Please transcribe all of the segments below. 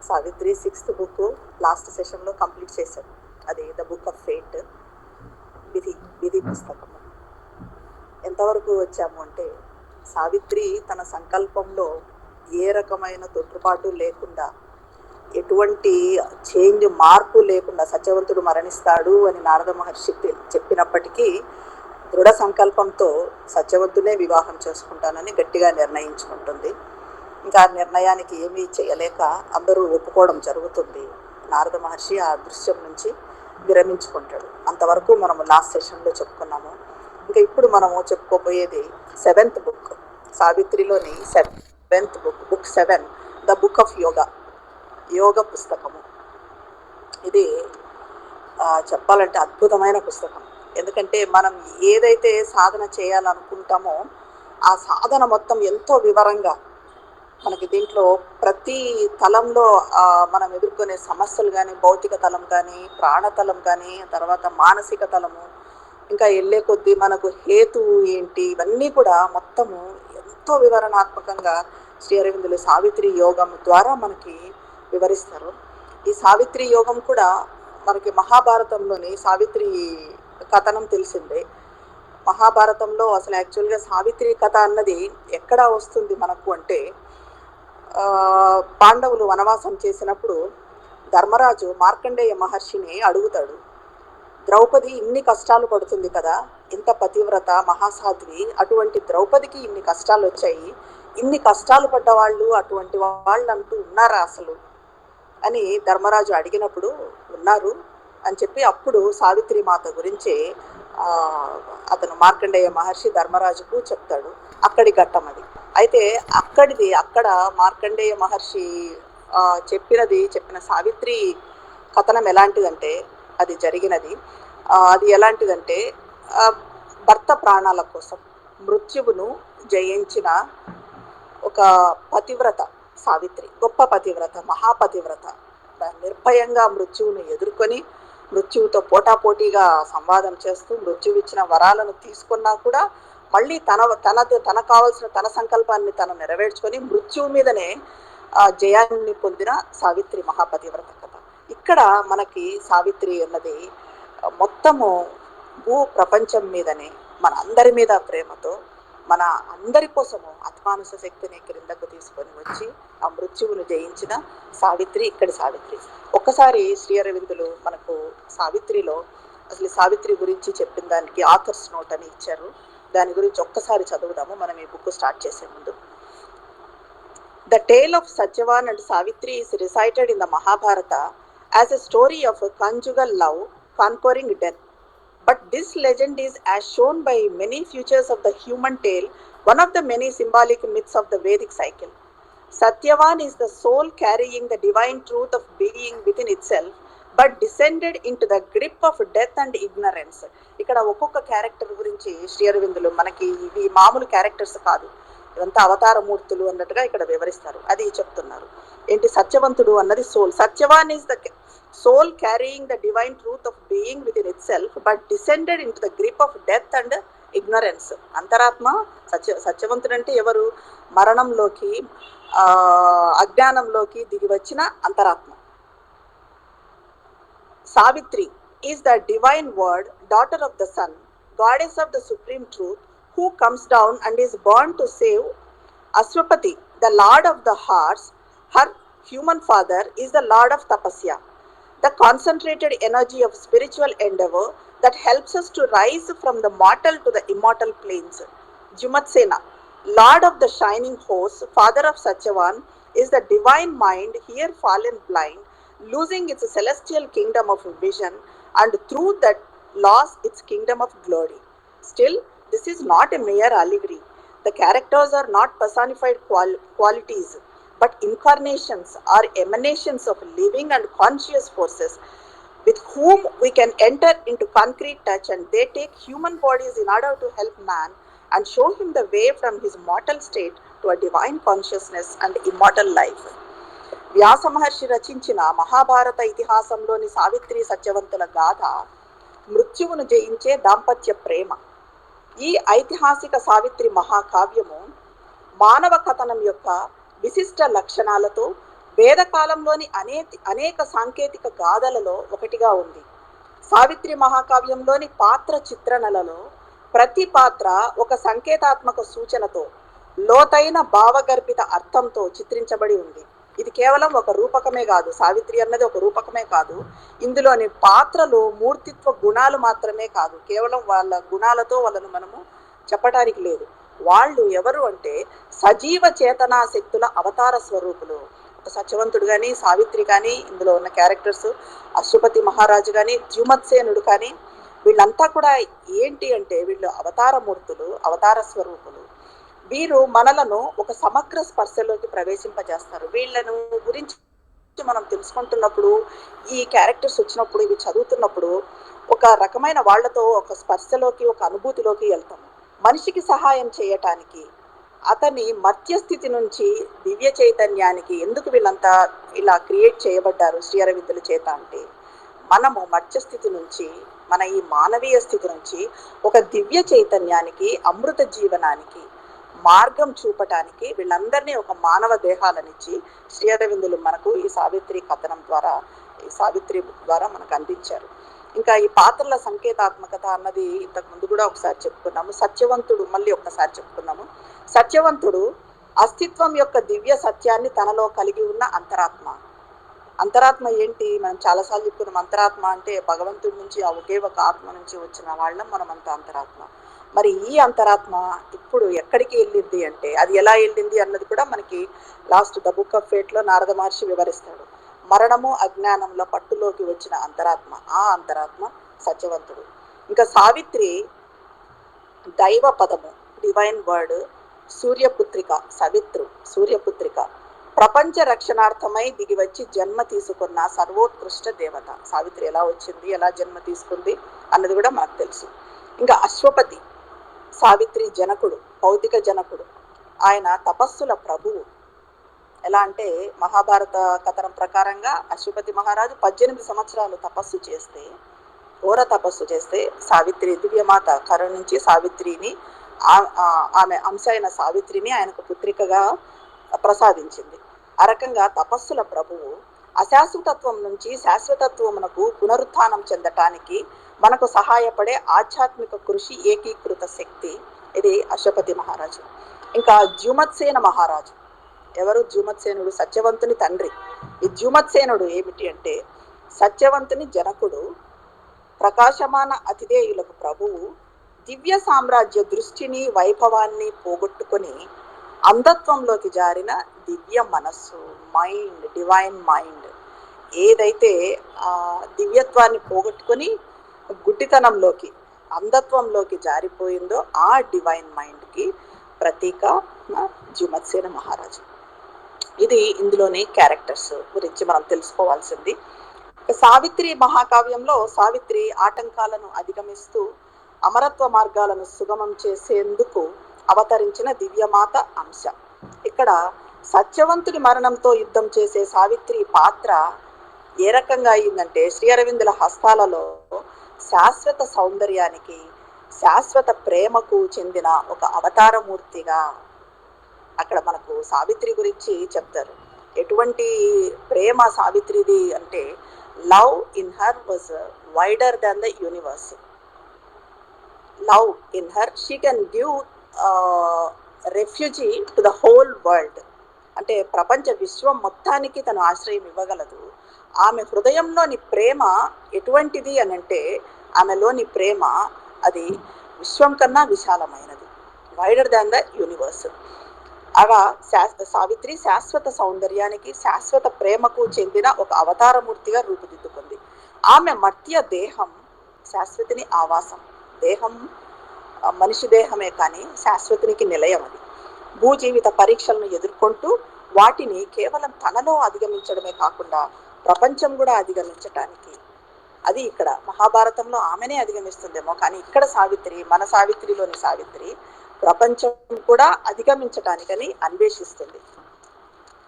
Savitri 6th book last సెషన్లో complete చేశాం. అది ద బుక్ ఆఫ్ ఫేట్, విధి పుస్తకము. ఎంతవరకు వచ్చాము అంటే, సావిత్రి తన సంకల్పంలో ఏ రకమైన తొట్టుపాటు లేకుండా, ఎటువంటి మార్పు లేకుండా సత్యవంతుడు మరణిస్తాడు అని నారద మహర్షి చెప్పినప్పటికీ దృఢ సంకల్పంతో సత్యవంతునే వివాహం చేసుకుంటానని గట్టిగా నిర్ణయించుకుంటుంది. ఇంకా నిర్ణయానికి ఏమీ చేయలేక అందరూ ఒప్పుకోవడం జరుగుతుంది. నారద మహర్షి ఆ దృశ్యం నుంచి విరమించుకుంటాడు. అంతవరకు మనము లాస్ట్ సెషన్లో చెప్పుకున్నాము. ఇంకా ఇప్పుడు మనము చెప్పుకోబోయేది 7th బుక్, సావిత్రిలోని 7th book 7, the book of yoga పుస్తకము. ఇది చెప్పాలంటే అద్భుతమైన పుస్తకం. ఎందుకంటే మనం ఏదైతే సాధన చేయాలనుకుంటామో ఆ సాధన మొత్తం ఎంతో వివరంగా మనకి దీంట్లో ప్రతి తలంలో మనం ఎదుర్కొనే సమస్యలు కానీ, భౌతిక తలం కానీ, ప్రాణతలం కానీ, తర్వాత మానసిక తలము, ఇంకా వెళ్ళే కొద్దీ మనకు హేతువు ఏంటి, ఇవన్నీ కూడా మొత్తము ఎంతో వివరణాత్మకంగా శ్రీ అరవిందులు సావిత్రి యోగం ద్వారా మనకి వివరిస్తారు. ఈ సావిత్రి యోగం కూడా మనకి మహాభారతంలోని సావిత్రి కథనం తెలిసిందే. మహాభారతంలో అసలు యాక్చువల్గా సావిత్రి కథ అన్నది ఎక్కడ వస్తుంది మనకు అంటే, పాండవులు వనవాసం చేసినప్పుడు ధర్మరాజు మార్కండేయ మహర్షిని అడుగుతాడు, ద్రౌపది ఇన్ని కష్టాలు పడుతుంది కదా, ఇంత పతివ్రత మహాసాధ్వి, అటువంటి ద్రౌపదికి ఇన్ని కష్టాలు వచ్చాయి, ఇన్ని కష్టాలు పడ్డవాళ్ళు అటువంటి వాళ్ళు అంటూ ఉన్నారా అసలు అని ధర్మరాజు అడిగినప్పుడు ఉన్నారు అని చెప్పి అప్పుడు సావిత్రి మాత గురించి అతను మార్కండేయ మహర్షి ధర్మరాజుకు చెప్తాడు. అక్కడి ఘట్టం అది. అయితే అక్కడ మార్కండేయ మహర్షి చెప్పిన సావిత్రి కథనం ఎలాంటిదంటే, అది జరిగినది అది ఎలాంటిదంటే, భర్త ప్రాణాల కోసం మృత్యువును జయించిన ఒక పతివ్రత సావిత్రి. గొప్ప పతివ్రత, మహాపతివ్రత. నిర్భయంగా మృత్యువును ఎదుర్కొని మృత్యువుతో పోటాపోటీగా సంవాదం చేస్తూ మృత్యువు ఇచ్చిన వరాలను తీసుకున్నా కూడా మళ్ళీ తనకు కావాల్సిన తన సంకల్పాన్ని తను నెరవేర్చుకొని మృత్యువు మీదనే జయాన్ని పొందిన సావిత్రి మహాపతివ్రత కథ. ఇక్కడ మనకి సావిత్రి అన్నది మొత్తము భూ ప్రపంచం మీదనే మన అందరి మీద ప్రేమతో మన అందరి కోసము ఆత్మానుస శక్తిని క్రిందకు తీసుకొని వచ్చి ఆ మృత్యువును జయించిన సావిత్రి ఇక్కడి సావిత్రి. ఒక్కసారి శ్రీ అరవిందులు మనకు సావిత్రిలో అసలు సావిత్రి గురించి చెప్పిన దానికి ఆథర్స్ నోట్ అని ఇచ్చారు. దాని గురించి ఒక్కసారి చదువుదాము మనం ఈ బుక్ స్టార్ట్ చేసే ముందు. The tale of Satyavan and Savitri is recited in the Mahabharata as a story of a conjugal love conquering death. But this legend is, as shown by many features of the human tale, one of the many symbolic myths of the Vedic cycle. Satyavan is the soul carrying the divine truth of being within itself, but descended into the grip of death and ignorance. ఇక్కడ ఒక్కొక్క character గురించి శ్రీ అరవిందులు మనకి ఇవి మామూలు characters కాదు, ఇదంతా అవతారమూర్తులు అన్నట్టుగా ఇక్కడ వివరిస్తారు. అది చెప్తున్నారు. ఏంటి, సత్యవంతుడు అన్నది soul. Satyavan is the soul carrying the divine truth of being within itself but descended into the grip of death and ignorance. అంతరాత్మ సత్యవంతుడు అంటే ఎవరు? మరణంలోకి అజ్ఞానంలోకి దిగి వచ్చిన అంతరాత్మ. Savitri is the divine word, daughter of the sun, goddess of the supreme truth, who comes down and is born to save Aswapati, the lord of the horse. Her human father is the lord of tapasya, the concentrated energy of spiritual endeavor that helps us to rise from the mortal to the immortal planes. Jumatsena, lord of the shining horse, father of Satyavan, is the divine mind here fallen blind, losing its celestial kingdom of vision and through that lost its kingdom of glory. Still, this is not a mere allegory. The characters are not personified qualities, but incarnations or emanations of living and conscious forces with whom we can enter into concrete touch, and they take human bodies in order to help man and show him the way from his mortal state to a divine consciousness and immortal life. వ్యాస మహర్షి రచించిన మహాభారత ఇతిహాసంలోని సావిత్రి సత్యవంతుల గాథ మృత్యువును జయించే దాంపత్య ప్రేమ. ఈ ఐతిహాసిక సావిత్రి మహాకావ్యము మానవ కథనం యొక్క విశిష్ట లక్షణాలతో వేద కాలంలోని అనేక సాంకేతిక గాథలలో ఒకటిగా ఉంది. సావిత్రి మహాకావ్యంలోని పాత్ర చిత్రణలలో ప్రతి పాత్ర ఒక సంకేతాత్మక సూచనతో, లోతైన భావగర్భిత అర్థంతో చిత్రించబడి ఉంది. ఇది కేవలం ఒక రూపకమే కాదు, సావిత్రి అన్నది ఒక రూపకమే కాదు. ఇందులోని పాత్రలు మూర్తిత్వ గుణాలు మాత్రమే కాదు, కేవలం వాళ్ళ గుణాలతో వాళ్ళను మనము చెప్పటానికి లేదు. వాళ్ళు ఎవరు అంటే సజీవ చేతనా శక్తుల అవతార స్వరూపులు. సత్యవంతుడు కానీ, సావిత్రి కానీ, ఇందులో ఉన్న క్యారెక్టర్స్ అశ్వపతి మహారాజు కానీ, ద్యుమత్సేనుడు కానీ, వీళ్ళంతా కూడా ఏంటి అంటే వీళ్ళు అవతారమూర్తులు, అవతార స్వరూపులు. వీరు మనలను ఒక సమగ్ర స్పర్శలోకి ప్రవేశింపజేస్తారు. వీళ్ళను గురించి మనం తెలుసుకుంటున్నప్పుడు, ఈ క్యారెక్టర్స్ వచ్చినప్పుడు, ఇవి చదువుతున్నప్పుడు ఒక రకమైన వాళ్లతో ఒక స్పర్శలోకి, ఒక అనుభూతిలోకి వెళ్తాము. మనిషికి సహాయం చేయటానికి, అతని మధ్యస్థితి నుంచి దివ్య చైతన్యానికి ఎందుకు వీళ్ళంతా ఇలా క్రియేట్ చేయబడ్డారు శ్రీ అరవిందుల చేత అంటే, మనము మధ్యస్థితి నుంచి, మన ఈ మానవీయ స్థితి నుంచి ఒక దివ్య చైతన్యానికి, అమృత జీవనానికి మార్గం చూపటానికి వీళ్ళందరినీ ఒక మానవ దేహాలనిచ్చి శ్రీ అరవిందులు మనకు ఈ సావిత్రి కథనం ద్వారా, ఈ సావిత్రి ద్వారా మనకు అందించారు. ఇంకా ఈ పాత్రల సంకేతాత్మకత అన్నది ఇంతకు ముందు కూడా ఒకసారి చెప్పుకున్నాము. సత్యవంతుడు మళ్ళీ ఒక్కసారి చెప్పుకున్నాము. సత్యవంతుడు అస్తిత్వం యొక్క దివ్య సత్యాన్ని తనలో కలిగి ఉన్న అంతరాత్మ. అంతరాత్మ ఏంటి? మనం చాలాసార్లు చెప్పుకున్నాం. అంతరాత్మ అంటే భగవంతుడి నుంచి, ఆ ఒకే ఒక ఆత్మ నుంచి వచ్చిన వాళ్ళం మనమంతా అంతరాత్మ. మరి ఈ అంతరాత్మ ఇప్పుడు ఎక్కడికి వెళ్ళింది అంటే, అది ఎలా వెళ్ళింది అన్నది కూడా మనకి లాస్ట్ ద బుక్ ఆఫ్ ఫేట్లో నారద మహర్షి వివరిస్తాడు. మరణము అజ్ఞానంలో పట్టులోకి వచ్చిన అంతరాత్మ, ఆ అంతరాత్మ సత్యవంతుడు. ఇంకా సావిత్రి దైవ పదము, డివైన్ వర్డ్, సూర్యపుత్రిక, సవిత్రు సూర్యపుత్రిక, ప్రపంచ రక్షణార్థమై దిగివచ్చి జన్మ తీసుకున్న సర్వోత్కృష్ట దేవత. సావిత్రి ఎలా వచ్చింది, ఎలా జన్మ తీసుకుంది అన్నది కూడా మనకు తెలుసు. ఇంకా అశ్వపతి, సావిత్రి జనకుడు, భౌతిక జనకుడు. ఆయన తపస్సుల ప్రభువు. ఎలా అంటే మహాభారత కథనం ప్రకారంగా అశ్వపతి మహారాజు 18 సంవత్సరాలు తపస్సు చేస్తే, ఘోర తపస్సు చేస్తే, సావిత్రి దివ్యమాత కరుణించి సావిత్రిని, ఆమె అంశ అయిన సావిత్రిని ఆయనకు పుత్రికగా ప్రసాదించింది. ఆ రకంగా తపస్సుల ప్రభువు అశాశ్వతత్వం నుంచి శాశ్వతత్వమునకు పునరుత్థానం చెందటానికి మనకు సహాయపడే ఆధ్యాత్మిక కృషి, ఏకీకృత శక్తి, ఇది అశ్వపతి మహారాజు. ఇంకా ద్యుమత్సేన మహారాజు. ఎవరు? ద్యుమత్సేనుడు, సత్యవంతుని తండ్రి. ఈ ద్యుమత్సేనుడు ఏమిటి అంటే సత్యవంతుని జనకుడు, ప్రకాశమాన అతిథేయులకు ప్రభువు, దివ్య సామ్రాజ్య దృష్టిని, వైభవాన్ని పోగొట్టుకొని అంధత్వంలోకి జారిన దివ్య మనస్సు, మైండ్, డివైన్ మైండ్. ఏదైతే ఆ దివ్యత్వాన్ని పోగొట్టుకొని గుడ్డితనంలోకి, అంధత్వంలోకి జారిపోయిందో ఆ డివైన్ మైండ్కి ప్రతీక ద్యుమత్సేన మహారాజు. ఇది ఇందులోని క్యారెక్టర్స్ గురించి మనం తెలుసుకోవాల్సింది. సావిత్రి మహాకావ్యంలో సావిత్రి ఆటంకాలను అధిగమిస్తూ అమరత్వ మార్గాలను సుగమం చేసేందుకు అవతరించిన దివ్యమాత అంశ. ఇక్కడ సత్యవంతుడి మరణంతో యుద్ధం చేసే సావిత్రి పాత్ర ఏ రకంగా అయిందంటే, శ్రీ అరవిందుల హస్తాలలో శాశ్వత సౌందర్యానికి, శాశ్వత ప్రేమకు చెందిన ఒక అవతారమూర్తిగా అక్కడ మనకు సావిత్రి గురించి చెప్తారు. ఎటువంటి ప్రేమ సావిత్రిది అంటే, love in her was wider than the universe. Love in her, she can give refugee to the whole world. అంటే ప్రపంచ విశ్వం మొత్తానికి తను ఆశ్రయం ఇవ్వగలదు. ఆమె హృదయంలోని ప్రేమ ఎటువంటిది అని అంటే, ఆమెలోని ప్రేమ అది విశ్వం కన్నా విశాలమైనది, వైడర్ దాన్ ద యూనివర్స్. అలా సావిత్రి శాశ్వత సౌందర్యానికి, శాశ్వత ప్రేమకు చెందిన ఒక అవతారమూర్తిగా రూపుదిద్దుకుంది. ఆమె మర్త్య దేహం శాశ్వతిని ఆవాసం. దేహం మనిషి దేహమే కానీ శాశ్వతునికి నిలయం. అది భూజీవిత పరీక్షలను ఎదుర్కొంటూ వాటిని కేవలం తనలో అధిగమించడమే కాకుండా ప్రపంచం కూడా అధిగమించటానికి, అది ఇక్కడ మహాభారతంలో ఆమెనే అధిగమిస్తుందేమో, కానీ ఇక్కడ సావిత్రి, మన సావిత్రిలోని సావిత్రి ప్రపంచం కూడా అధిగమించటానికని అన్వేషిస్తుంది.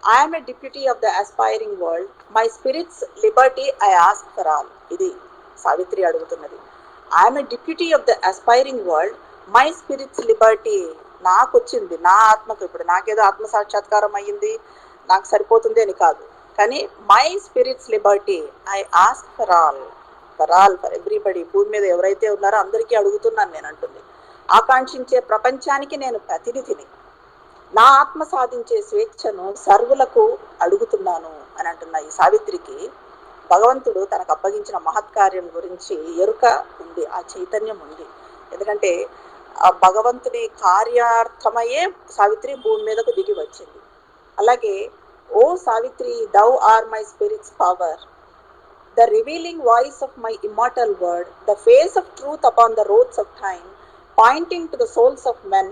I'm a deputy of the aspiring world, my spirit's liberty I ask for all. ఇది సావిత్రి అడుగుతున్నది. I'm a deputy of the aspiring world, my spirit's liberty. నాకు వచ్చింది, నా ఆత్మకు, ఇప్పుడు నాకేదో ఆత్మ సాక్షాత్కారం అయ్యింది, నాకు సరిపోతుంది అని కాదు. కానీ my spirit's liberty I ask for everybody. భూమి మీద ఎవరైతే ఉన్నారో అందరికీ అడుగుతున్నాను నేను అంటుంది. ఆకాంక్షించే ప్రపంచానికి నేను ప్రతినిధిని. నా ఆత్మ సాధించే స్వేచ్ఛను సర్వులకు అడుగుతున్నాను అని అంటున్న ఈ సావిత్రికి భగవంతుడు తనకు అప్పగించిన మహత్కార్యం గురించి ఎరుక ఉంది, ఆ చైతన్యం ఉంది. ఎందుకంటే ఆ భగవంతుని కార్యార్థమయ్యే సావిత్రి భూమి మీదకు దిగి వచ్చింది. అలాగే O Savitri, thou art my spirit's power, the revealing voice of my immortal word, the face of truth upon the roads of time, pointing to the souls of men,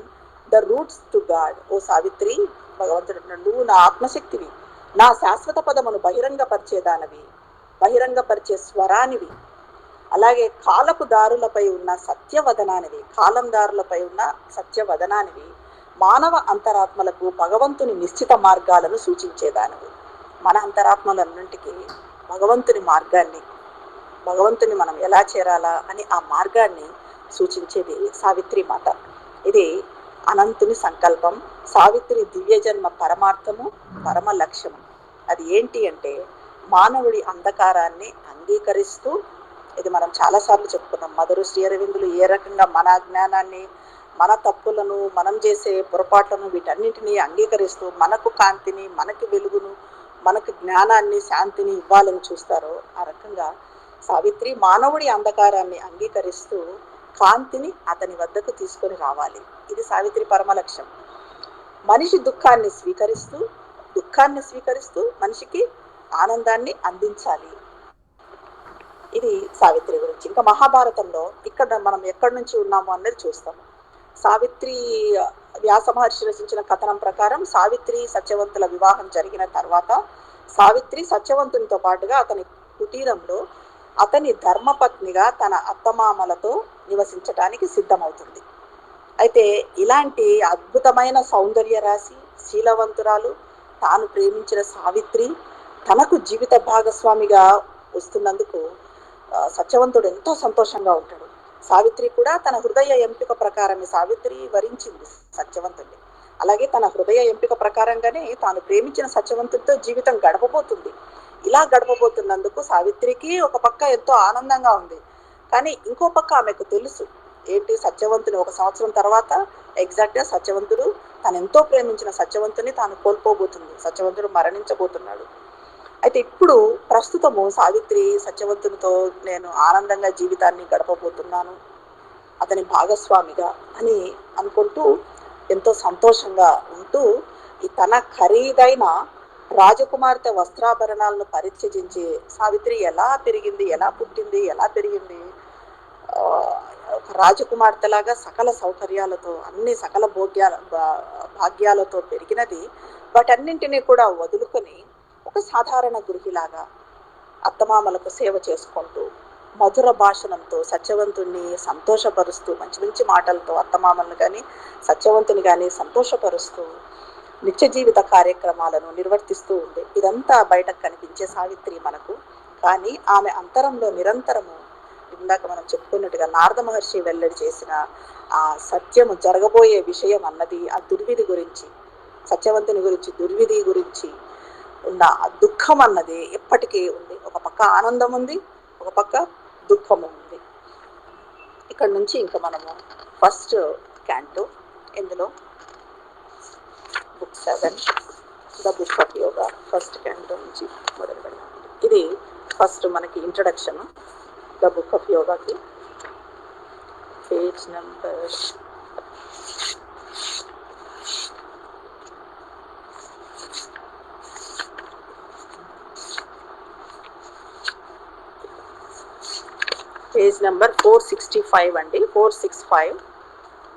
the routes to God. ఓ సావిత్రి, భగవంతుడు నువ్వు నా ఆత్మశక్తివి, నా శాశ్వత పదమును బహిరంగపరిచేదానివి, బహిరంగపరిచే స్వరానివి. అలాగే కాలపు దారులపై ఉన్న సత్యవదనానివి, కాలం దారులపై ఉన్న సత్యవదనానివి, మానవ అంతరాత్మలకు భగవంతుని నిశ్చిత మార్గాలను సూచించేదానివి. మన అంతరాత్మలన్నింటికి భగవంతుని మార్గాన్ని, భగవంతుని మనం ఎలా చేరాలా అని ఆ మార్గాన్ని సూచించేది సావిత్రి మాత. ఇది అనంతుని సంకల్పం. సావిత్రి దివ్యజన్మ పరమార్థము, పరమ లక్ష్యము. అది ఏంటి అంటే మానవుడి అంధకారాన్ని అంగీకరిస్తూ, ఇది మనం చాలాసార్లు చెప్పుకున్నాం, మధుర శ్రీ అరవిందులు ఏ రకంగా మన అజ్ఞానాన్ని, మన తప్పులను, మనం చేసే పొరపాట్లను వీటన్నింటినీ అంగీకరిస్తూ మనకు కాంతిని, మనకి వెలుగును, మనకు జ్ఞానాన్ని, శాంతిని ఇవ్వాలని చూస్తారో ఆ రకంగా సావిత్రి మానవుడి అంధకారాన్ని అంగీకరిస్తూ కాంతిని అతని వద్దకు తీసుకొని రావాలి. ఇది సావిత్రి పరమ లక్ష్యం. మనిషి దుఃఖాన్ని స్వీకరిస్తూ మనిషికి ఆనందాన్ని అందించాలి. ఇది సావిత్రి గురించి. ఇంకా మహాభారతంలో ఇక్కడ మనం ఎక్కడి నుంచి ఉన్నాము అన్నది చూస్తాము. సావిత్రి, వ్యాస మహర్షి రచించిన కథనం ప్రకారం సావిత్రి సత్యవంతుల వివాహం జరిగిన తర్వాత సావిత్రి సత్యవంతునితో పాటుగా అతని కుటీరంలో అతని ధర్మపత్నిగా తన అత్తమామలతో నివసించడానికి సిద్ధమవుతుంది. అయితే ఇలాంటి అద్భుతమైన సౌందర్య రాశి, శీలవంతురాలు, తాను ప్రేమించిన సావిత్రి తనకు జీవిత భాగస్వామిగా వస్తున్నందుకు సత్యవంతుడు ఎంతో సంతోషంగా ఉంటాడు. సావిత్రి కూడా తన హృదయ ఎంపిక ప్రకారమే సావిత్రి వరించింది సత్యవంతుడిని. అలాగే తన హృదయ ఎంపిక ప్రకారంగానే తాను ప్రేమించిన సత్యవంతుడితో జీవితం గడపబోతుంది. ఇలా గడపబోతున్నందుకు సావిత్రికి ఒక పక్క ఎంతో ఆనందంగా ఉంది. కానీ ఇంకో పక్క ఆమెకు తెలుసు ఏంటి, సత్యవంతుని 1 సంవత్సరం తర్వాత ఎగ్జాక్ట్గా సత్యవంతుడు, తను ఎంతో ప్రేమించిన సత్యవంతుని తాను కోల్పోబోతుంది. సత్యవంతుడు మరణించబోతున్నాడు. అయితే ఇప్పుడు ప్రస్తుతము సావిత్రి సత్యవంతునితో నేను ఆనందంగా జీవితాన్ని గడపబోతున్నాను, అతని భాగస్వామిగా అని అనుకుంటూ ఎంతో సంతోషంగా ఉంటూ ఈ తన ఖరీదైన రాజకుమార్తె వస్త్రాభరణాలను పరిత్యజించి సావిత్రి ఎలా పెరిగింది, ఎలా పుట్టింది, ఎలా పెరిగింది, ఒక రాజకుమార్తెలాగా సకల సౌకర్యాలతో, అన్ని సకల భాగ్యాలతో పెరిగినది. వాటన్నింటినీ కూడా వదులుకొని ఒక సాధారణ గృహిలాగా అత్తమామలకు సేవ చేసుకుంటూ మధుర భాషణంతో సత్యవంతుని సంతోషపరుస్తూ, మంచి మంచి మాటలతో అత్తమామలను కానీ సత్యవంతుని కానీ సంతోషపరుస్తూ నిత్య జీవిత కార్యక్రమాలను నిర్వర్తిస్తూ ఉంది. ఇదంతా బయటకు కనిపించే సావిత్రి మనకు. కానీ ఆమె అంతరంలో నిరంతరము, ఇందాక మనం చెప్పుకున్నట్టుగా నారద మహర్షి వెల్లడి చేసిన ఆ సత్యము జరగబోయే విషయం అన్నది, ఆ దుర్విధి గురించి, సత్యవంతుని గురించి, దుర్విధి గురించి ఉన్న దుఃఖం అన్నది ఎప్పటికీ ఉంది. ఒక పక్క ఆనందం ఉంది, ఒక పక్క దుఃఖము ఉంది. ఇక్కడ నుంచి ఇంకా మనము ఫస్ట్ క్యాంటో, ఇందులో book 7 the book of yoga, first canto నుంచి మొదలు పెడదాం. ఇది ఫస్ట్ మనకి ఇంట్రడక్షన్ ద బుక్ ఆఫ్ యోగాకి. పేజ్ నెంబర్ 465 అండి, 465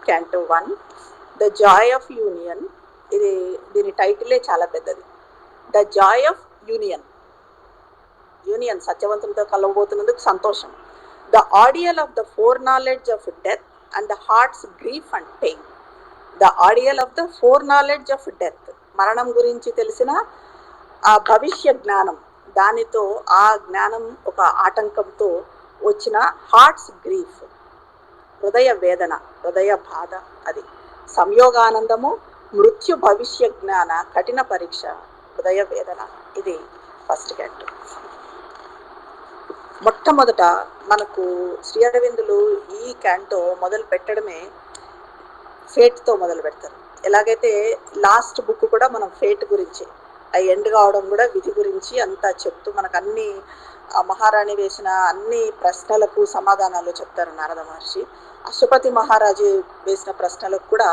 canto 1 the joy of union. దీని టైటిలే చాలా పెద్దది. ద జాయ్ ఆఫ్ యూనియన్ సత్యవంతునితో కలవబోతున్నందుకు సంతోషం. The ordeal of the foreknowledge of death and the heart's grief and pain. The ordeal of the foreknowledge of death, మరణం గురించి తెలిసిన ఆ భవిష్య జ్ఞానం, దానితో ఆ జ్ఞానం ఒక ఆటంకంతో వచ్చిన హార్ట్స్ గ్రీఫ్, హృదయ వేదన, హృదయ బాధ, అది సంయోగానందము, మృత్యు భవిష్య జ్ఞాన కఠిన పరీక్ష, హృదయ వేదన. ఇది ఫస్ట్ క్యాంటో. మొట్టమొదట మనకు శ్రీ అరవిందులు ఈ క్యాంటో మొదలు పెట్టడమే ఫేట్తో మొదలు పెడతారు. ఎలాగైతే లాస్ట్ బుక్ కూడా మనం ఫేట్ గురించి, ఆ ఎండ్ కావడం కూడా విధి గురించి అంతా చెప్తూ మనకు అన్ని మహారాణి వేసిన అన్ని ప్రశ్నలకు సమాధానాలు చెప్తారు నారద మహర్షి. అశ్వపతి మహారాజు వేసిన ప్రశ్నలకు కూడా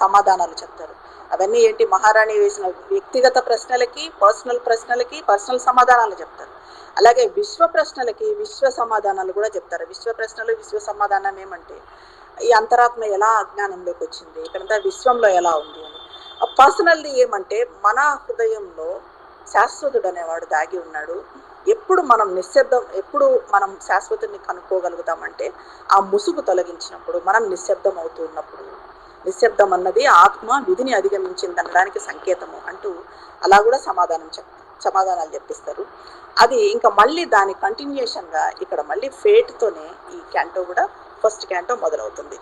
సమాధానాలు చెప్తారు. అవన్నీ ఏంటి, మహారాణి వేసిన వ్యక్తిగత ప్రశ్నలకి, పర్సనల్ సమాధానాలు చెప్తారు. అలాగే విశ్వ ప్రశ్నలకి విశ్వ సమాధానాలు కూడా చెప్తారు. విశ్వ ప్రశ్నలు విశ్వ సమాధానం ఏమంటే, ఈ అంతరాత్మ ఎలా అజ్ఞానంలోకి వచ్చింది, ఇక్కడంతా విశ్వంలో ఎలా ఉంది అని. పర్సనల్ది ఏమంటే, మన హృదయంలో శాశ్వతుడు అనేవాడు దాగి ఉన్నాడు. ఎప్పుడు మనం శాశ్వతుడిని కనుక్కోగలుగుతామంటే, ఆ ముసుగు తొలగించినప్పుడు, మనం నిశ్శబ్దం అవుతూ ఉన్నప్పుడు. నిశ్శబ్దం అన్నది ఆత్మ విధిని అధిగమించింది అనడానికి సంకేతము అంటూ అలా కూడా సమాధానాలు చెప్పిస్తారు. అది ఇంకా మళ్ళీ దాని కంటిన్యూషన్గా ఇక్కడ మళ్ళీ ఫేట్తోనే ఈ క్యాంటో కూడా ఫస్ట్ క్యాంటో మొదలవుతుంది.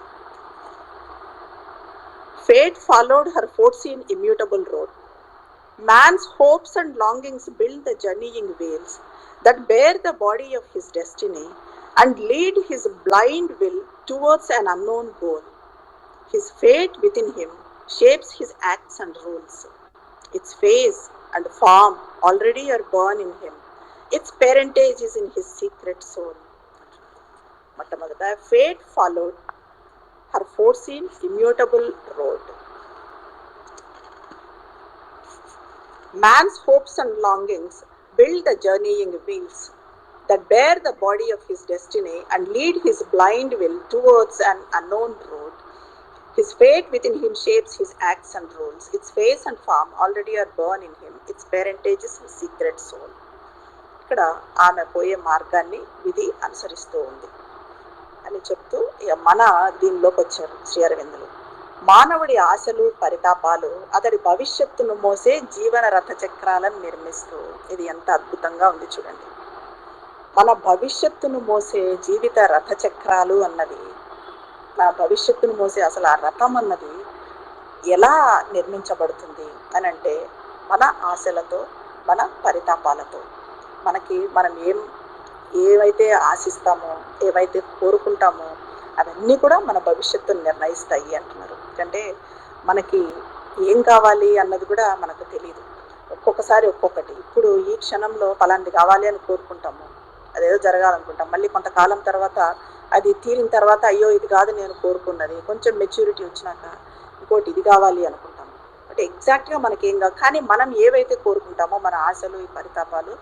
Fate followed her foreseen immutable road. Man's hopes and longings build the journeying wheels that bear the body of his destiny and lead his blind will towards an unknown goal. His fate within him shapes his acts and rules. Its phase and form already are born in him. Its parentage is in his secret soul. మొట్టమొదట fate followed her foreseen immutable road. Man's hopes and longings build the journeying wheels that bear the body of his destiny and lead his blind will towards an unknown road. His fate within him shapes his acts and rules. Its face and form already are born in him. Its parentage is his secret soul. ఇక్కడ ఆమె పోయే మార్గాన్ని విధి అనుసరిస్తూ ఉంది అని చెప్తూ మన దీనిలోకి వచ్చారు శ్రీ అరవిందులు. మానవుడి ఆశలు పరితాపాలు అతడి భవిష్యత్తును మోసే జీవన రథ చక్రాలను నిర్మిస్తూ, ఇది ఎంత అద్భుతంగా ఉంది చూడండి. మన భవిష్యత్తును మోసే జీవిత రథ చక్రాలు అన్నది, మన భవిష్యత్తును మోసే అసలు ఆ రథం అన్నది ఎలా నిర్మించబడుతుంది అని అంటే, మన ఆశలతో, మన పరితాపాలతో. మనం ఏవైతే ఆశిస్తామో, ఏవైతే కోరుకుంటామో అవన్నీ కూడా మన భవిష్యత్తును నిర్ణయిస్తాయి అంటున్నారు. ఎందుకంటే మనకి ఏం కావాలి అన్నది కూడా మనకు తెలియదు. ఒక్కొక్కసారి ఒక్కొక్కటి. ఇప్పుడు ఈ క్షణంలో ఫలాంటి కావాలి అని కోరుకుంటాము, అదేదో జరగాలనుకుంటాం. మళ్ళీ కొంతకాలం తర్వాత అది తీరిన తర్వాత అయ్యో ఇది కాదు నేను కోరుకున్నది, కొంచెం మెచ్యూరిటీ వచ్చినాక ఇంకోటి ఇది కావాలి అనుకుంటాము. అంటే ఎగ్జాక్ట్గా మనకేం కాదు, కానీ మనం ఏవైతే కోరుకుంటామో మన ఆశలు, ఈ పరితాపాలు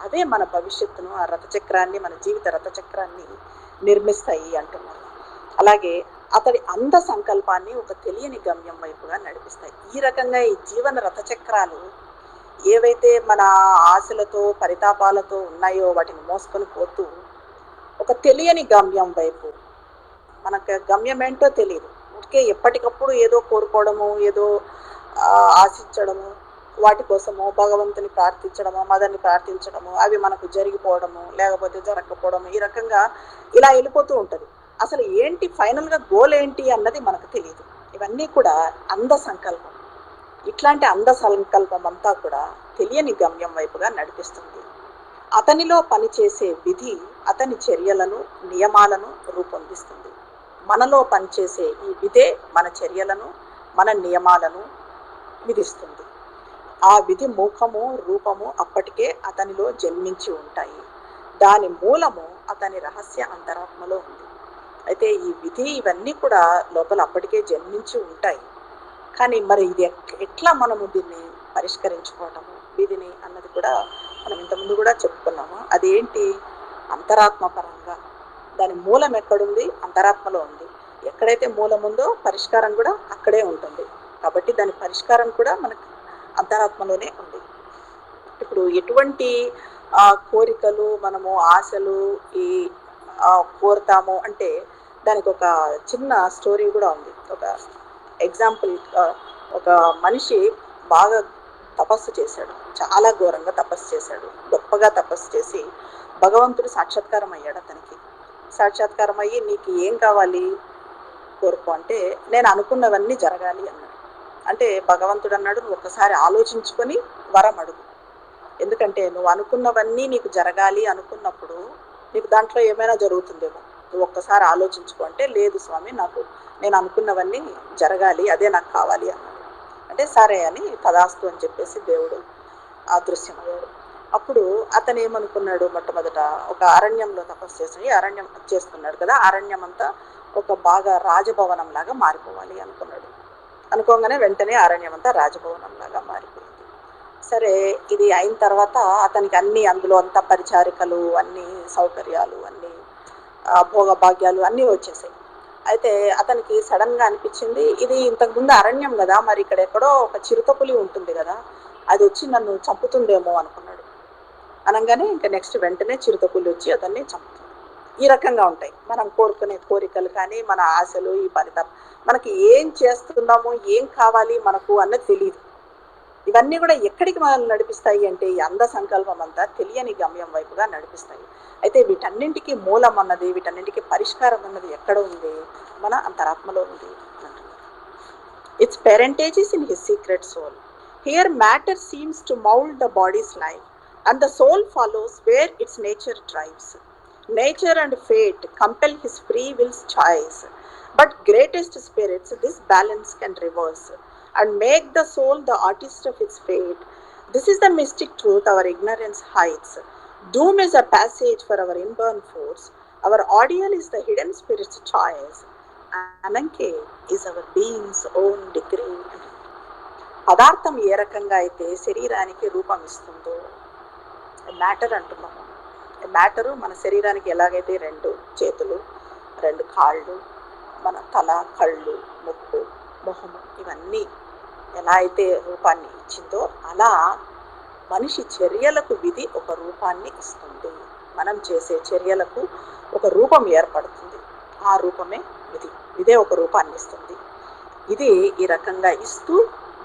అవే మన భవిష్యత్తును, ఆ రథచక్రాన్ని, మన జీవిత రథచక్రాన్ని నిర్మిస్తాయి అంటున్నారు. అలాగే అతడి అంధ సంకల్పాన్ని ఒక తెలియని గమ్యం వైపుగా నడిపిస్తాయి. ఈ రకంగా ఈ జీవన రథచక్రాలు ఏవైతే మన ఆశలతో, పరితాపాలతో ఉన్నాయో వాటిని మోసుకొని పోతూ ఒక తెలియని గమ్యం వైపు, మనకు గమ్యం ఏంటో తెలియదు, ఊరికే ఎప్పటికప్పుడు ఏదో కోరుకోవడము, ఏదో ఆశించడము, వాటి కోసము భగవంతుని ప్రార్థించడము, మదర్ని ప్రార్థించడము, అవి మనకు జరిగిపోవడము లేకపోతే జరగకపోవడము, ఈ రకంగా ఇలా వెళ్ళిపోతూ ఉంటుంది. అసలు ఏంటి ఫైనల్గా గోల్ ఏంటి అన్నది మనకు తెలియదు. ఇవన్నీ కూడా అంధ సంకల్పం. ఇట్లాంటి అంధ సంకల్పం అంతా కూడా తెలియని గమ్యం వైపుగా నడిపిస్తుంది. అతనిలో పనిచేసే విధి అతని చర్యలను, నియమాలను రూపొందిస్తుంది. మనలో పనిచేసే ఈ విధే మన చర్యలను, మన నియమాలను విధిస్తుంది. ఆ విధి ముఖము, రూపము అప్పటికే అతనిలో జన్మించి ఉంటాయి. దాని మూలము అతని రహస్య అంతరాత్మలో ఉంది. అయితే ఈ విధి ఇవన్నీ కూడా లోపల అప్పటికే జన్మించి ఉంటాయి. కానీ మరి ఇది ఎట్లా మనము దీన్ని పరిష్కరించుకోవటము, విధిని అన్నది కూడా మనం ఇంతకుముందు కూడా చెప్పుకున్నాము. అదేంటి, అంతరాత్మ పరంగా దాని మూలం ఎక్కడుంది, అంతరాత్మలో ఉంది. ఎక్కడైతే మూలం ఉందో పరిష్కారం కూడా అక్కడే ఉంటుంది. కాబట్టి దాని పరిష్కారం కూడా మనకు అంతరాత్మలోనే ఉంది. ఇప్పుడు ఎటువంటి కోరికలు, మనము ఆశలు ఈ కోరుతాము అంటే దానికి ఒక చిన్న స్టోరీ కూడా ఉంది. ఒక ఎగ్జాంపుల్, ఒక మనిషి బాగా తపస్సు చేశాడు, చాలా ఘోరంగా తపస్సు చేశాడు, గొప్పగా తపస్సు చేసి భగవంతుడు సాక్షాత్కారం అయ్యాడు. అతనికి సాక్షాత్కారం అయ్యి నీకు ఏం కావాలి కోరుకో అంటే, నేను అనుకున్నవన్నీ జరగాలి అన్నాడు. అంటే భగవంతుడు అన్నాడు, నువ్వు ఒకసారి ఆలోచించుకొని వరం అడుగు. ఎందుకంటే నువ్వు అనుకున్నవన్నీ నీకు జరగాలి అనుకున్నప్పుడు నీకు దాంట్లో ఏమైనా జరుగుతుందేమో, నువ్వు ఒక్కసారి ఆలోచించుకో అంటే, లేదు స్వామి నాకు నేను అనుకున్నవన్నీ జరగాలి, అదే నాకు కావాలి అన్నాడు. అంటే సరే అని తదాస్తు అని చెప్పేసి దేవుడు అదృశ్యమయ్యాడు. అప్పుడు అతను ఏమనుకున్నాడు, మొట్టమొదట ఒక అరణ్యంలో తపస్సు చేసి అరణ్యం చేస్తున్నాడు కదా, అరణ్యం అంతా ఒక బాగా రాజభవనం లాగా మారిపోవాలి అనుకున్నాడు. అనుకోగానే వెంటనే అరణ్యం అంతా రాజభవనం లాగా మారిపోయింది. సరే ఇది అయిన తర్వాత అతనికి అన్ని అందులో అంతా పరిచారికలు, అన్ని సౌకర్యాలు, అన్ని భోగభాగ్యాలు అన్నీ వచ్చేసాయి. అయితే అతనికి సడన్గా అనిపించింది, ఇది ఇంతకుముందు అరణ్యం కదా, మరి ఇక్కడ ఎక్కడో ఒక చిరుతపులి ఉంటుంది కదా, అది వచ్చి నన్ను చంపుతుందేమో అనుకున్నాడు. అనగానే ఇంకా నెక్స్ట్ వెంటనే చిరుతపులి వచ్చి అతన్ని చంపుతుంది. ఈ రకంగా ఉంటాయి మనం కోరుకునే కోరికలు కానీ, మన ఆశలు, ఈ ఫలితం మనకి ఏం చేస్తున్నామో, ఏం కావాలి మనకు అన్నది తెలియదు. ఇవన్నీ కూడా ఎక్కడికి మనల్ని నడిపిస్తాయి అంటే, ఈ అంధ సంకల్పం అంతా తెలియని గమ్యం వైపుగా నడిపిస్తాయి. అయితే వీటన్నింటికి మూలం అన్నది, వీటన్నింటికి పరిష్కారం అన్నది ఎక్కడ ఉంది? మన అంతరాత్మలో ఉంది అంటున్నారు. It's parentage is in his secret soul. Here matter seems to mold the body's life, and the soul follows where its nature drives. Nature and fate compel his free will's choice, but greatest spirits this balance can reverse and make the soul the artist of its fate. This is the mystic truth our ignorance hides. Doom is a passage for our inborn force. Our ideal is the hidden spirit's choice. Ananke is our being's own degree. పదార్థం ఏ రకంగా అయితే శరీరానికి రూపం ఇస్తుందో, matter అంటున్నాము. Matter మన శరీరానికి ఎలాగైతే 2 చేతులు, 2 కాళ్ళు, మన తల, కళ్ళు, ముక్కు, మొహము ఇవన్నీ ఎలా అయితే రూపాన్ని ఇచ్చిందో, అలా మనిషి చర్యలకు విధి ఒక రూపాన్ని ఇస్తుంది. మనం చేసే చర్యలకు ఒక రూపం ఏర్పడుతుంది. ఆ రూపమే విధి. విధే ఒక రూపాన్ని ఇస్తుంది. ఇది ఈ రకంగా ఇస్తూ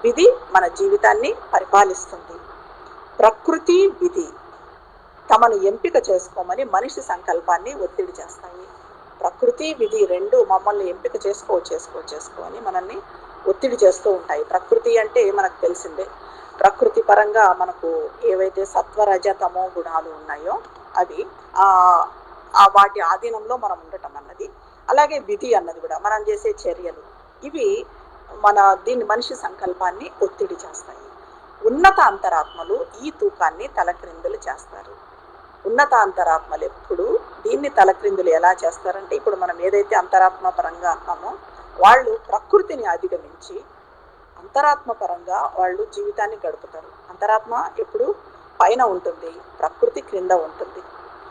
విధి మన జీవితాన్ని పరిపాలిస్తుంది. ప్రకృతి, విధి తమను ఎంపిక చేసుకోమని మనిషి సంకల్పాన్ని ఒత్తిడి చేస్తాయి. ప్రకృతి, విధి 2 మమ్మల్ని ఎంపిక చేసుకో అని మనల్ని ఒత్తిడి చేస్తూ ఉంటాయి. ప్రకృతి అంటే మనకు తెలిసిందే, ప్రకృతి పరంగా మనకు ఏవైతే సత్వరజ తమో గుణాలు ఉన్నాయో అవి వాటి ఆధీనంలో మనం ఉండటం అన్నది. అలాగే విధి అన్నది కూడా మనం చేసే చర్యలు, ఇవి దీన్ని మనిషి సంకల్పాన్ని ఒత్తిడి చేస్తాయి. ఉన్నత అంతరాత్మలు ఈ తూకాన్ని తలక్రిందులు చేస్తారు. ఉన్నత అంతరాత్మలు ఎప్పుడు దీన్ని తలక్రిందులు ఎలా చేస్తారంటే, ఇప్పుడు మనం ఏదైతే అంతరాత్మ పరంగా అన్నామో వాళ్ళు ప్రకృతిని అధిగమించి అంతరాత్మ పరంగా వాళ్ళు జీవితాన్ని గడుపుతారు. అంతరాత్మ ఎప్పుడు పైన ఉంటుంది, ప్రకృతి క్రింద ఉంటుంది.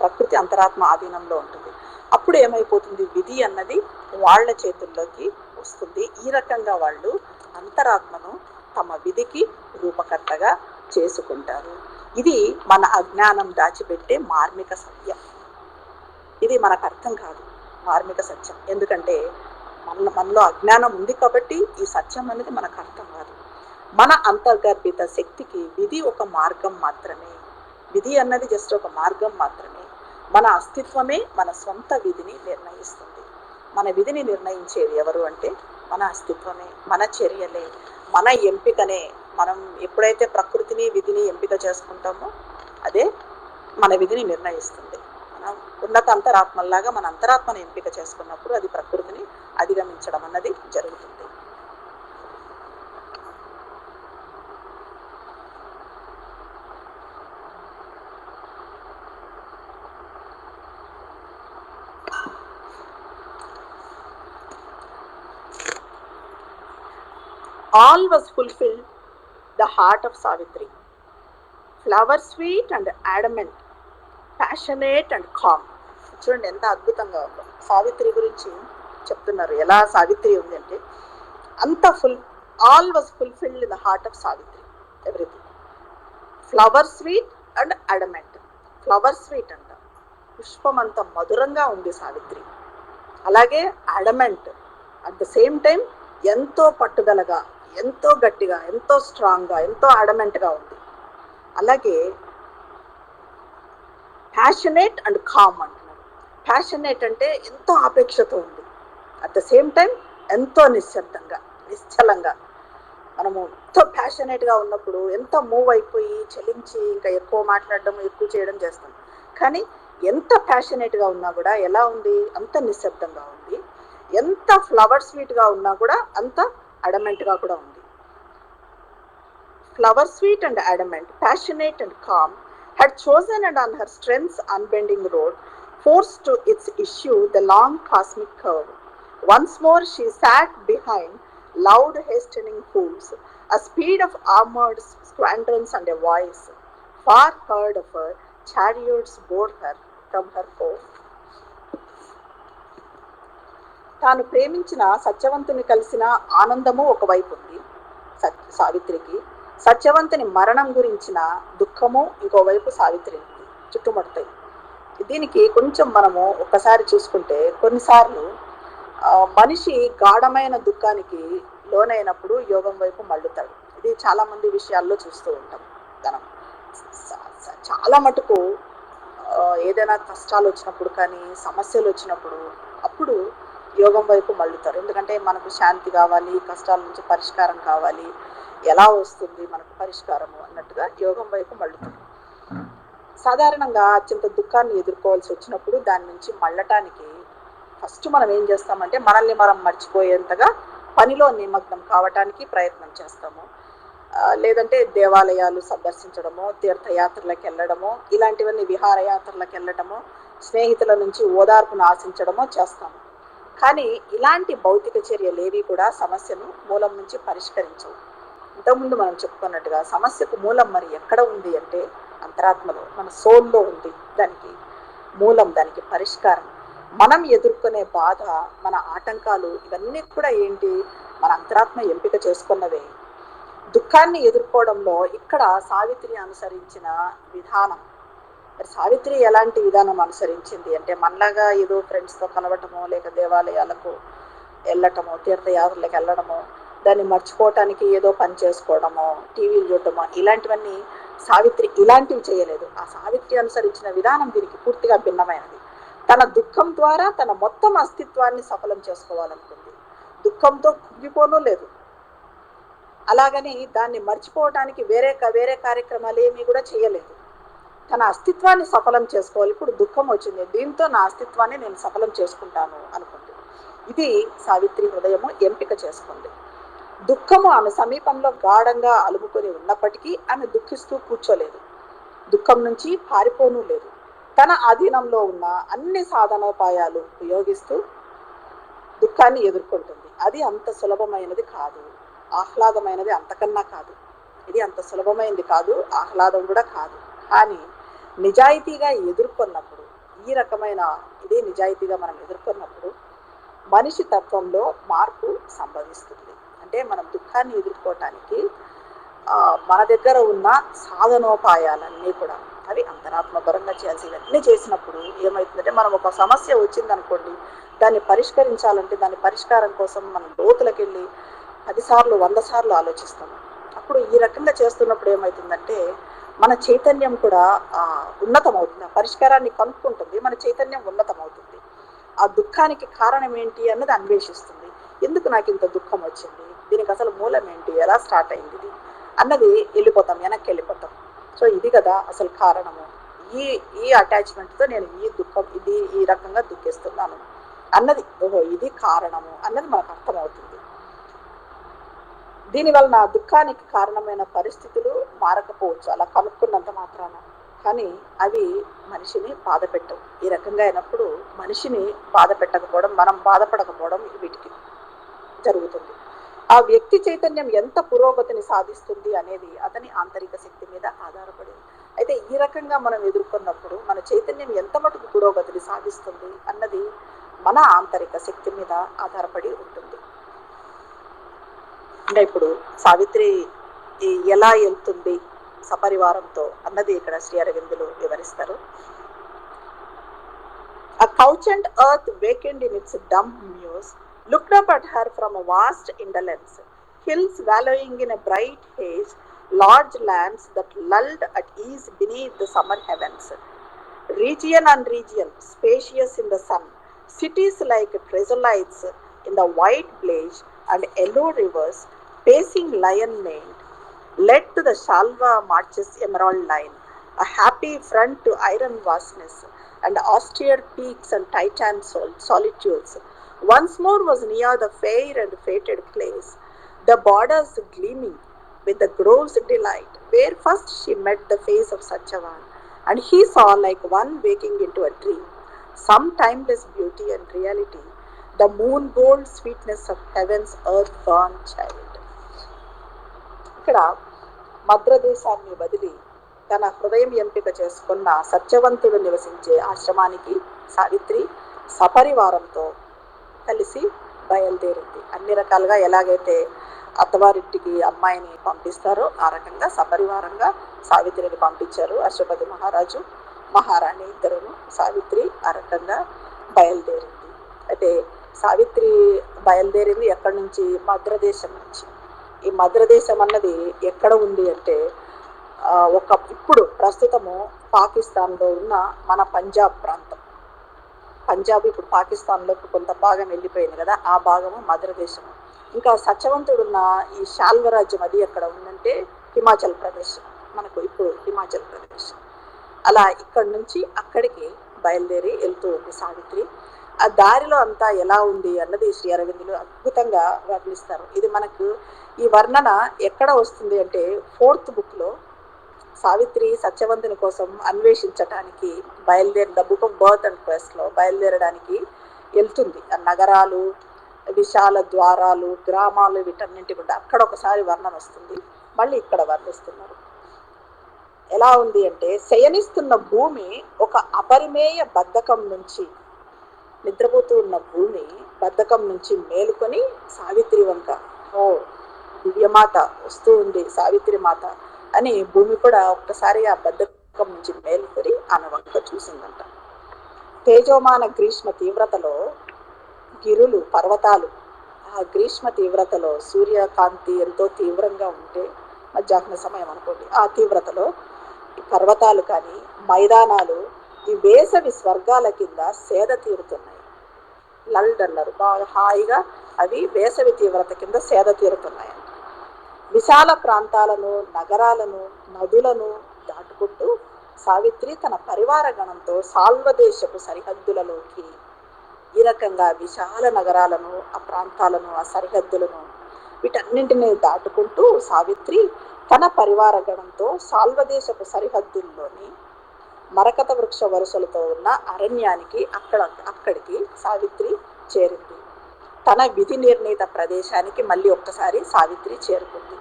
ప్రకృతి అంతరాత్మ ఆధీనంలో ఉంటుంది. అప్పుడు ఏమైపోతుంది, విధి అన్నది వాళ్ళ చేతుల్లోకి వస్తుంది. ఈ రకంగా వాళ్ళు అంతరాత్మను తమ విధికి రూపకర్తగా చేసుకుంటారు. ఇది మన అజ్ఞానం దాచిపెట్టే మార్మిక సత్యం. ఇది మనకు అర్థం కాదు, మార్మిక సత్యం. ఎందుకంటే మనలో అజ్ఞానం ఉంది కాబట్టి ఈ సత్యం అనేది మనకు అర్థం కాదు. మన అంతర్గర్భిత శక్తికి విధి ఒక మార్గం మాత్రమే. విధి అన్నది జస్ట్ ఒక మార్గం మాత్రమే. మన అస్తిత్వమే మన సొంత విధిని నిర్ణయిస్తుంది. మన విధిని నిర్ణయించేది ఎవరు అంటే మన అస్తిత్వమే, మన చర్యలే, మన ఎంపికనే. మనం ఎప్పుడైతే ప్రకృతిని, విధిని ఎంపిక చేసుకుంటామో అదే మన విధిని నిర్ణయిస్తుంది. మనం ఉన్నత అంతరాత్మల్లాగా మన అంతరాత్మను ఎంపిక చేసుకున్నప్పుడు అది ప్రకృతిని అధిగమించడం అన్నది జరుగుతుంది. All was fulfilled the heart of Savitri. Flower sweet and adamant, passionate and calm. చూడండి ఎంత అద్భుతంగా ఉందో. సావిత్రి గురించి చెప్తున్నారు, ఎలా సావిత్రి ఉంది అంటే అంత all was fulfilled in the heart of Savitri. Everything. Flower sweet and adamant. Flower sweet అంట, పుష్పం అంత మధురంగా ఉంది సావిత్రి. అలాగే adamant, at the same time ఎంతో పట్టుదలగా, ఎంతో గట్టిగా, ఎంతో స్ట్రాంగ్గా, ఎంతో అడమెంట్గా ఉంది. అలాగే ప్యాషనేట్ అండ్ కామ్ అంటున్నారు. ప్యాషనేట్ అంటే ఎంతో ఆపేక్షతో ఉంది, అట్ ద సేమ్ టైం ఎంతో నిశ్శబ్దంగా, నిశ్చలంగా, మనము ఎంతో ప్యాషనేట్గా ఉన్నప్పుడు ఎంత మూవ్ అయిపోయి చలించి ఇంకా ఎక్కువ మాట్లాడడం ఎక్కువ చేయడం చేస్తాం. కానీ ఎంత ప్యాషనేట్గా ఉన్నా కూడా ఎలా ఉంది, అంత నిశ్శబ్దంగా ఉంది. ఎంత ఫ్లవర్ స్వీట్గా ఉన్నా కూడా అంత అడమెంట్గా కూడా ఉంది. Flower sweet and adamant, passionate and calm, had chosen and on her strength's unbending road, forced to its issue the long cosmic curve. Once more she sat behind loud hastening hoofs, a speed of armored squadrons and a voice, far heard of her chariots bore her from her foe. తాను ప్రేమించిన సత్యవంతుని కలిసిన ఆనందము ఒకవైపు ఉంది సావిత్రికి, సత్యవంతుని మరణం గురించిన దుఃఖము ఇంకోవైపు సావిత్రిని చుట్టుముడతాయి. దీనికి కొంచెం మనము ఒక్కసారి చూసుకుంటే కొన్నిసార్లు మనిషి గాఢమైన దుఃఖానికి లోనైనప్పుడు యోగం వైపు మళ్ళుతాడు. ఇది చాలామంది విషయాల్లో చూస్తూ ఉంటాం. మనం చాలా మటుకు ఏదైనా కష్టాలు వచ్చినప్పుడు కానీ సమస్యలు వచ్చినప్పుడు అప్పుడు యోగం వైపు మళ్ళుతారు. ఎందుకంటే మనకు శాంతి కావాలి, కష్టాల నుంచి పరిష్కారం కావాలి, ఎలా వస్తుంది మనకు పరిష్కారము అన్నట్టుగా యోగం వైపు మళ్ళుతారు. సాధారణంగా అత్యంత దుఃఖాన్ని ఎదుర్కోవాల్సి వచ్చినప్పుడు దాని నుంచి మళ్ళటానికి ఫస్ట్ మనం ఏం చేస్తామంటే మనల్ని మనం మర్చిపోయేంతగా పనిలో నిమగ్నం కావటానికి ప్రయత్నం చేస్తాము. లేదంటే దేవాలయాలు సందర్శించడమో, తీర్థయాత్రలకు వెళ్ళడమో, ఇలాంటివన్నీ విహారయాత్రలకు వెళ్ళటమో, స్నేహితుల నుంచి ఓదార్పును ఆశించడమో చేస్తాము. కానీ ఇలాంటి భౌతిక చర్యలేవి కూడా సమస్యను మూలం నుంచి పరిష్కరించవు. ఇంతకుముందు మనం చెప్పుకున్నట్టుగా సమస్యకు మూలం మరి ఎక్కడ ఉంది అంటే అంతరాత్మలో, మన సోల్లో ఉంది. దానికి మూలం, దానికి పరిష్కారం మనం ఎదుర్కొనే బాధ, మన ఆటంకాలు ఇవన్నీ కూడా ఏంటి, మన అంతరాత్మ ఎంపిక చేసుకున్నవే. దుఃఖాన్ని ఎదుర్కోవడంలో ఇక్కడ సావిత్రి అనుసరించిన విధానం, మరి సావిత్రి ఎలాంటి విధానం అనుసరించింది అంటే మనలాగా ఏదో ఫ్రెండ్స్తో కలవటమో, లేక దేవాలయాలకు వెళ్ళటమో, తీర్థయాత్రలకు వెళ్ళడమో, దాన్ని మర్చిపోవటానికి ఏదో పని చేసుకోవడమో, టీవీలు చూడటమో, ఇలాంటివన్నీ సావిత్రి ఇలాంటివి చేయలేదు. ఆ సావిత్రి అనుసరించిన విధానం దీనికి పూర్తిగా భిన్నమైనది. తన దుఃఖం ద్వారా తన మొత్తం అస్తిత్వాన్ని సఫలం చేసుకోవాలనుకుంది. దుఃఖంతో కుంగిపోనూ లేదు, అలాగని దాన్ని మర్చిపోవటానికి వేరే కార్యక్రమాలు ఏమీ కూడా చేయలేదు. తన అస్తిత్వాన్ని సఫలం చేసుకోవాలి. ఇప్పుడు దుఃఖం వచ్చింది, దీంతో నా అస్తిత్వాన్ని నేను సఫలం చేసుకుంటాను అనుకుంది. ఇది సావిత్రి హృదయము ఎంపిక చేసుకుంది. దుఃఖము ఆమె సమీపంలో గాఢంగా అలుముకొని ఉన్నప్పటికీ ఆమె దుఃఖిస్తూ కూర్చోలేదు, దుఃఖం నుంచి పారిపోనూ లేదు. తన ఆధీనంలో ఉన్న అన్ని సాధనోపాయాలు ఉపయోగిస్తూ దుఃఖాన్ని ఎదుర్కొంటుంది. అది అంత సులభమైనది కాదు, ఆహ్లాదమైనది అంతకన్నా కాదు. ఇది అంత సులభమైనది కాదు, ఆహ్లాదం కూడా కాదు. కానీ నిజాయితీగా ఎదుర్కొన్నప్పుడు, ఈ రకమైన ఇది నిజాయితీగా మనం ఎదుర్కొన్నప్పుడు మనిషి తత్వంలో మార్పు సంభవిస్తుంది. అంటే మనం దుఃఖాన్ని ఎదుర్కోవటానికి మన దగ్గర ఉన్న సాధనోపాయాలన్నీ కూడా అవి అంతరాత్మపరంగా చేయాల్సినవన్నీ చేసినప్పుడు ఏమవుతుందంటే, మనం ఒక సమస్య వచ్చిందనుకోండి, దాన్ని పరిష్కరించాలంటే దాని పరిష్కారం కోసం మనం లోతులకు వెళ్ళి 10 సార్లు 100 సార్లు ఆలోచిస్తాము. అప్పుడు ఈ రకంగా చేస్తున్నప్పుడు ఏమవుతుందంటే మన చైతన్యం కూడా ఉన్నతమవుతుంది. ఆ పరిష్కారాన్ని కనుక్కుంటుంది, మన చైతన్యం ఉన్నతమవుతుంది. ఆ దుఃఖానికి కారణం ఏంటి అన్నది అన్వేషిస్తుంది. ఎందుకు నాకు ఇంత దుఃఖం వచ్చింది, దీనికి అసలు మూలం ఏంటి, ఎలా స్టార్ట్ అయింది ఇది అన్నది వెనక్కి వెళ్ళిపోతాం. సో ఇది కదా అసలు కారణము, ఈ అటాచ్మెంట్తో నేను ఈ రకంగా దుఃఖిస్తున్నాను అన్నది, ఓహో ఇది కారణము అన్నది మనకు అర్థమవుతుంది. దీనివల్ల నా దుఃఖానికి కారణమైన పరిస్థితులు మారకపోవచ్చు అలా కనుక్కున్నంత మాత్రాన, కానీ అవి మనిషిని బాధ పెట్టవు. ఈ రకంగా అయినప్పుడు మనిషిని బాధ పెట్టకపోవడం, మనం బాధపడకపోవడం వీటికి జరుగుతుంది. ఆ వ్యక్తి చైతన్యం ఎంత పురోగతిని సాధిస్తుంది అనేది అతని ఆంతరిక శక్తి మీద ఆధారపడింది. అయితే ఈ రకంగా మనం ఎదుర్కొన్నప్పుడు మన చైతన్యం ఎంత మటుకు పురోగతిని సాధిస్తుంది అన్నది మన ఆంతరిక శక్తి మీద ఆధారపడి ఉంటుంది. అంటే ఇప్పుడు సావిత్రి ఎలా వెళ్తుంది సపరివారంతో అన్నది ఇక్కడ శ్రీ అరవిందులు వివరిస్తారు. A couchant earth vacant in its dumb muse looked up at her from a vast indolence, hills wallowing in a bright haze, large lands that lulled at ease beneath the summer heavens, region on region spacious in the sun, cities like chrysolites in the white blaze, and yellow rivers pacing lion maned, led to the Shalva marches emerald line, a happy front to iron vastness, and austere peaks and titan solitudes. Once more was near the fair and fated place, the borders gleaming with the grove's delight, where first she met the face of Satyavan, and he saw like one waking into a dream, some timeless beauty and reality, the moon gold sweetness of heaven's earth-born child. ఇక్కడ మద్రదేశాన్ని వదిలి తన హృదయం ఎంపిక చేసుకున్న సత్యవంతుడు నివసించే ఆశ్రమానికి సావిత్రి సపరివారంతో కలిసి బయలుదేరింది. అన్ని రకాలుగా ఎలాగైతే అత్తవారింటికి అమ్మాయిని పంపిస్తారో ఆ రకంగా సపరివారంగా సావిత్రిని పంపించారు అశ్వపతి మహారాజు మహారాణి ఇద్దరును. సావిత్రి ఆ రకంగా బయలుదేరింది. అయితే సావిత్రి బయలుదేరింది ఎక్కడి నుంచి? మద్రదేశం నుంచి. ఈ మద్రదేశం అన్నది ఎక్కడ ఉంది అంటే ఇప్పుడు ప్రస్తుతము పాకిస్తాన్లో ఉన్న మన పంజాబ్ ప్రాంతం. పంజాబ్ ఇప్పుడు పాకిస్తాన్లోకి కొంత భాగం వెళ్ళిపోయింది కదా, ఆ భాగము మద్రదేశము. ఇంకా సత్యవంతుడున్న ఈ శాల్వరాజ్యం అది ఎక్కడ ఉందంటే హిమాచల్ ప్రదేశ్, మనకు ఇప్పుడు హిమాచల్ ప్రదేశ్. అలా ఇక్కడి నుంచి అక్కడికి బయలుదేరి వెళ్తూ ఉంది సావిత్రి. ఆ దారిలో అంతా ఎలా ఉంది అన్నది శ్రీ అరవిందులు అద్భుతంగా వర్ణిస్తారు. ఇది మనకు ఈ వర్ణన ఎక్కడ వస్తుంది అంటే 4th బుక్లో సావిత్రి సత్యవంతుని కోసం అన్వేషించటానికి బయలుదేరి the book of birth and క్వెస్ట్లో బయలుదేరడానికి వెళ్తుంది. ఆ నగరాలు, విశాల ద్వారాలు, గ్రామాలు, వీటన్నింటి కూడా అక్కడ ఒకసారి వర్ణన వస్తుంది. మళ్ళీ ఇక్కడ వర్ణిస్తున్నారు. ఎలా ఉంది అంటే శయనిస్తున్న భూమి ఒక అపరిమేయ బద్ధకం నుంచి, నిద్రపోతూ ఉన్న భూమి బద్ధకం నుంచి మేలుకొని సావిత్రి వంక, ఓ దివ్యమాత వస్తూ ఉంది సావిత్రి మాత అని భూమి కూడా ఒక్కసారి ఆ బద్ధకం నుంచి మేలుకొని ఆమె వంక చూసిందంట. తేజోమాన గ్రీష్మ తీవ్రతలో గిరులు, పర్వతాలు, ఆ గ్రీష్మ తీవ్రతలో సూర్యకాంతి ఎంతో తీవ్రంగా ఉంటే మధ్యాహ్న సమయం అనుకోండి, ఆ తీవ్రతలో పర్వతాలు కానీ మైదానాలు ఈ వేసవి స్వర్గాల కింద సేద తీరుతున్నాయి. లల్డ్ అన్నారు, బాగా హాయిగా అవి వేసవి తీవ్రత కింద సేద తీరుతున్నాయి. విశాల ప్రాంతాలను, నగరాలను, నదులను దాటుకుంటూ సావిత్రి తన పరివార గణంతో సాల్వదేశపు సరిహద్దులలోకి, ఈ రకంగా విశాల నగరాలను, ఆ ప్రాంతాలను, ఆ సరిహద్దులను వీటన్నింటినీ దాటుకుంటూ సావిత్రి తన పరివార గణంతో సాల్వదేశపు సరిహద్దుల్లోని మరకత వృక్ష వరుసలతో ఉన్న అరణ్యానికి అక్కడికి సావిత్రి చేరింది. తన విధి నిర్ణీత ప్రదేశానికి మళ్ళీ ఒక్కసారి సావిత్రి చేరుకుంది.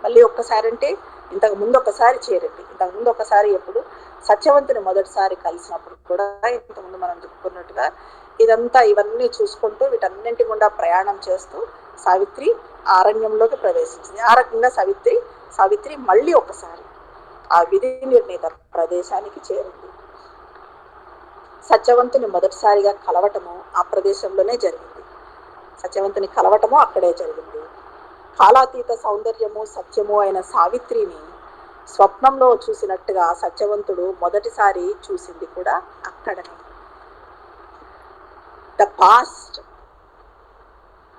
మళ్ళీ ఒక్కసారి అంటే ఇంతకు ముందు ఒకసారి చేరింది. ఇంతకు ముందు ఒకసారి ఎప్పుడు? సత్యవంతుని మొదటిసారి కలిసినప్పుడు కూడా ఇంతకుముందు మనం చెప్పుకున్నట్టుగా ఇవన్నీ చూసుకుంటూ వీటన్నింటి గుండా ప్రయాణం చేస్తూ సావిత్రి అరణ్యంలోకి ప్రవేశించింది. ఆ రకంగా సావిత్రి మళ్ళీ ఒకసారి ఆ విధి నిర్ణీత ప్రదేశానికి చేరింది. సత్యవంతుని మొదటిసారిగా కలవటము ఆ ప్రదేశంలోనే జరిగింది. సత్యవంతుని కలవటము అక్కడే జరిగింది. కాలాతీత సౌందర్యము, సత్యము అయిన సావిత్రిని స్వప్నంలో చూసినట్టుగా సత్యవంతుడు మొదటిసారి చూసింది కూడా అక్కడనే. The past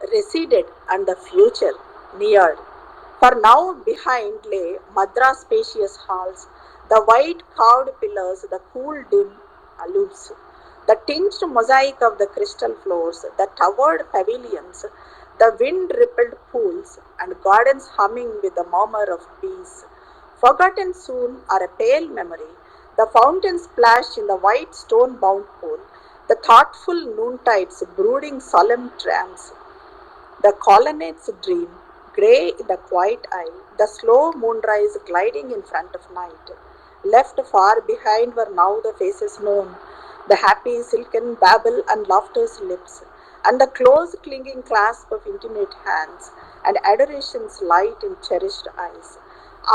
receded and the future neared. For now behind lay Madras spacious halls, the white carved pillars, the cool dim alooves, the tinged mosaic of the crystal floors, the towered pavilions, the wind rippled pools, and gardens humming with the murmur of bees. Forgotten soon are a pale memory, the fountains splash in the white stone bound pool, the thoughtful noontides brooding solemn trance, the colonnades dream, grey in the quiet eye, the slow moonrise gliding in front of night. Left far behind were now the faces known, the happy silken babble and laughter's lips, and the close clinging clasp of intimate hands, and adoration's light in cherished eyes,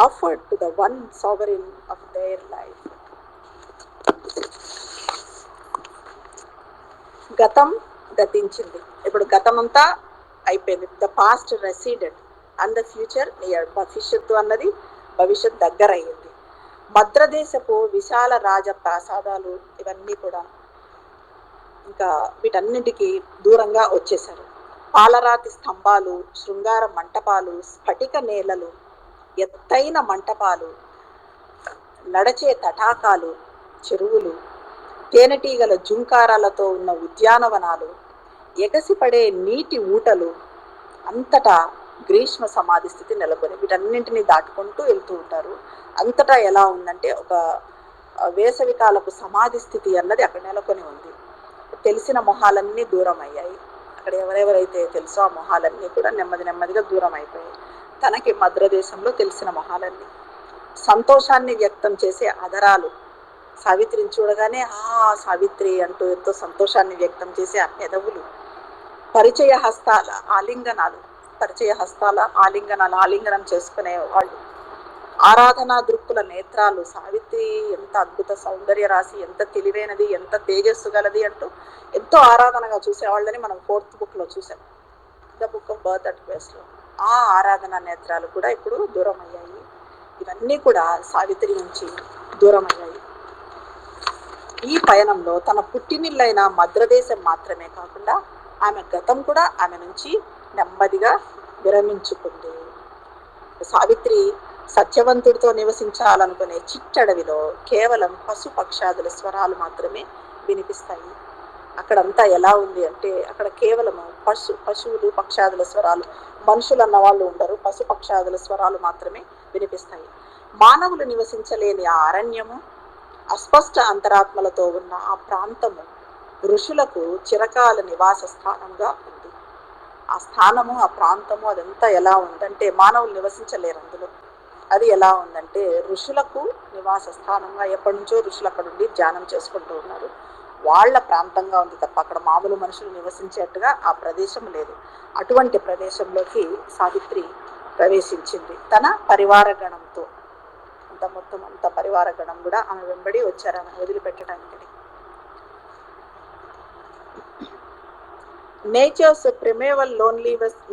offered to the one sovereign of their life. గతం గతించింది. ఇప్పుడు గతమంతా అయిపోయింది. The past రెసిడెడ్ and the future near. భవిష్యత్తు అన్నది భవిష్యత్ దగ్గర అయ్యింది. మద్రదేశపు విశాల రాజ ప్రాసాదాలు ఇవన్నీ కూడా ఇంకా వీటన్నిటికీ దూరంగా వచ్చేసారు. పాలరాతి స్తంభాలు, శృంగార మంటపాలు, స్ఫటిక నేలలు, ఎత్తైన మంటపాలు, నడచే తటాకాలు, చెరువులు, తేనెటీగల జుంకారాలతో ఉన్న ఉద్యానవనాలు, ఎగసిపడే నీటి ఊటలు, అంతటా గ్రీష్మ సమాధి స్థితి నెలకొని వీటన్నింటినీ దాటుకుంటూ వెళ్తూ ఉంటారు. అంతటా ఎలా ఉందంటే ఒక వేసవికాలపు సమాధి స్థితి అన్నది అక్కడ నెలకొని ఉంది. తెలిసిన మొహాలన్నీ దూరం అయ్యాయి. అక్కడ ఎవరెవరైతే తెలుసో ఆ మొహాలన్నీ కూడా నెమ్మదిగా దూరం అయిపోయాయి. తనకి మద్రదేశంలో తెలిసిన మొహాలన్నీ. సంతోషాన్ని వ్యక్తం చేసే అదరాలు, సావిత్రిని చూడగానే సావిత్రి అంటూ ఎంతో సంతోషాన్ని వ్యక్తం చేసే ఆ పెదవులు, పరిచయ హస్తాల ఆలింగనాలు ఆలింగనం చేసుకునే వాళ్ళు, ఆరాధనా దృక్కుల నేత్రాలు, సావిత్రి ఎంత అద్భుత సౌందర్య రాశి, ఎంత తెలివైనది, ఎంత తేజస్సు గలది అంటూ ఎంతో ఆరాధనగా చూసేవాళ్ళని మనం 4th బుక్లో చూసాం, the book of birth and క్వెస్ట్లో. ఆ ఆరాధనా నేత్రాలు కూడా ఇప్పుడు దూరం అయ్యాయి. ఇవన్నీ కూడా సావిత్రి నుంచి దూరం అయ్యాయి. ఈ పయనంలో తన పుట్టినిల్లైన మద్రదేశం మాత్రమే కాకుండా ఆమె గతం కూడా ఆమె నుంచి నెమ్మదిగా విరమించుకుంది. సావిత్రి సత్యవంతుడితో నివసించాలనుకునే చిట్టడవిలో కేవలం పశుపక్షాదుల స్వరాలు మాత్రమే వినిపిస్తాయి. అక్కడంతా ఎలా ఉంది అంటే అక్కడ కేవలము పశువులు పక్షాదుల స్వరాలు, మనుషులు అన్న వాళ్ళు ఉండరు, పశుపక్షాదుల స్వరాలు మాత్రమే వినిపిస్తాయి. మానవులు నివసించలేని ఆ అరణ్యము, అస్పష్ట అంతరాత్మలతో ఉన్న ఆ ప్రాంతము ఋషులకు చిరకాల నివాస స్థానంగా ఉంది. ఆ స్థానము, ఆ ప్రాంతము అదంతా ఎలా ఉందంటే మానవులు నివసించలేరు అందులో. అది ఎలా ఉందంటే ఋషులకు నివాస స్థానంగా, ఎప్పటి నుంచో ఋషులు అక్కడ ఉండి ధ్యానం చేసుకుంటూ ఉన్నారు, వాళ్ళ ప్రాంతంగా ఉంది తప్ప అక్కడ మామూలు మనుషులు నివసించేట్టుగా ఆ ప్రదేశం లేదు. అటువంటి ప్రదేశంలోకి సావిత్రి ప్రవేశించింది తన పరివార గణంతో. మొత్తం అంత పరివార గణం కూడా ఆమె వెంబడి వచ్చారు ఆమె వదిలిపెట్టడానికి. Nature's primeval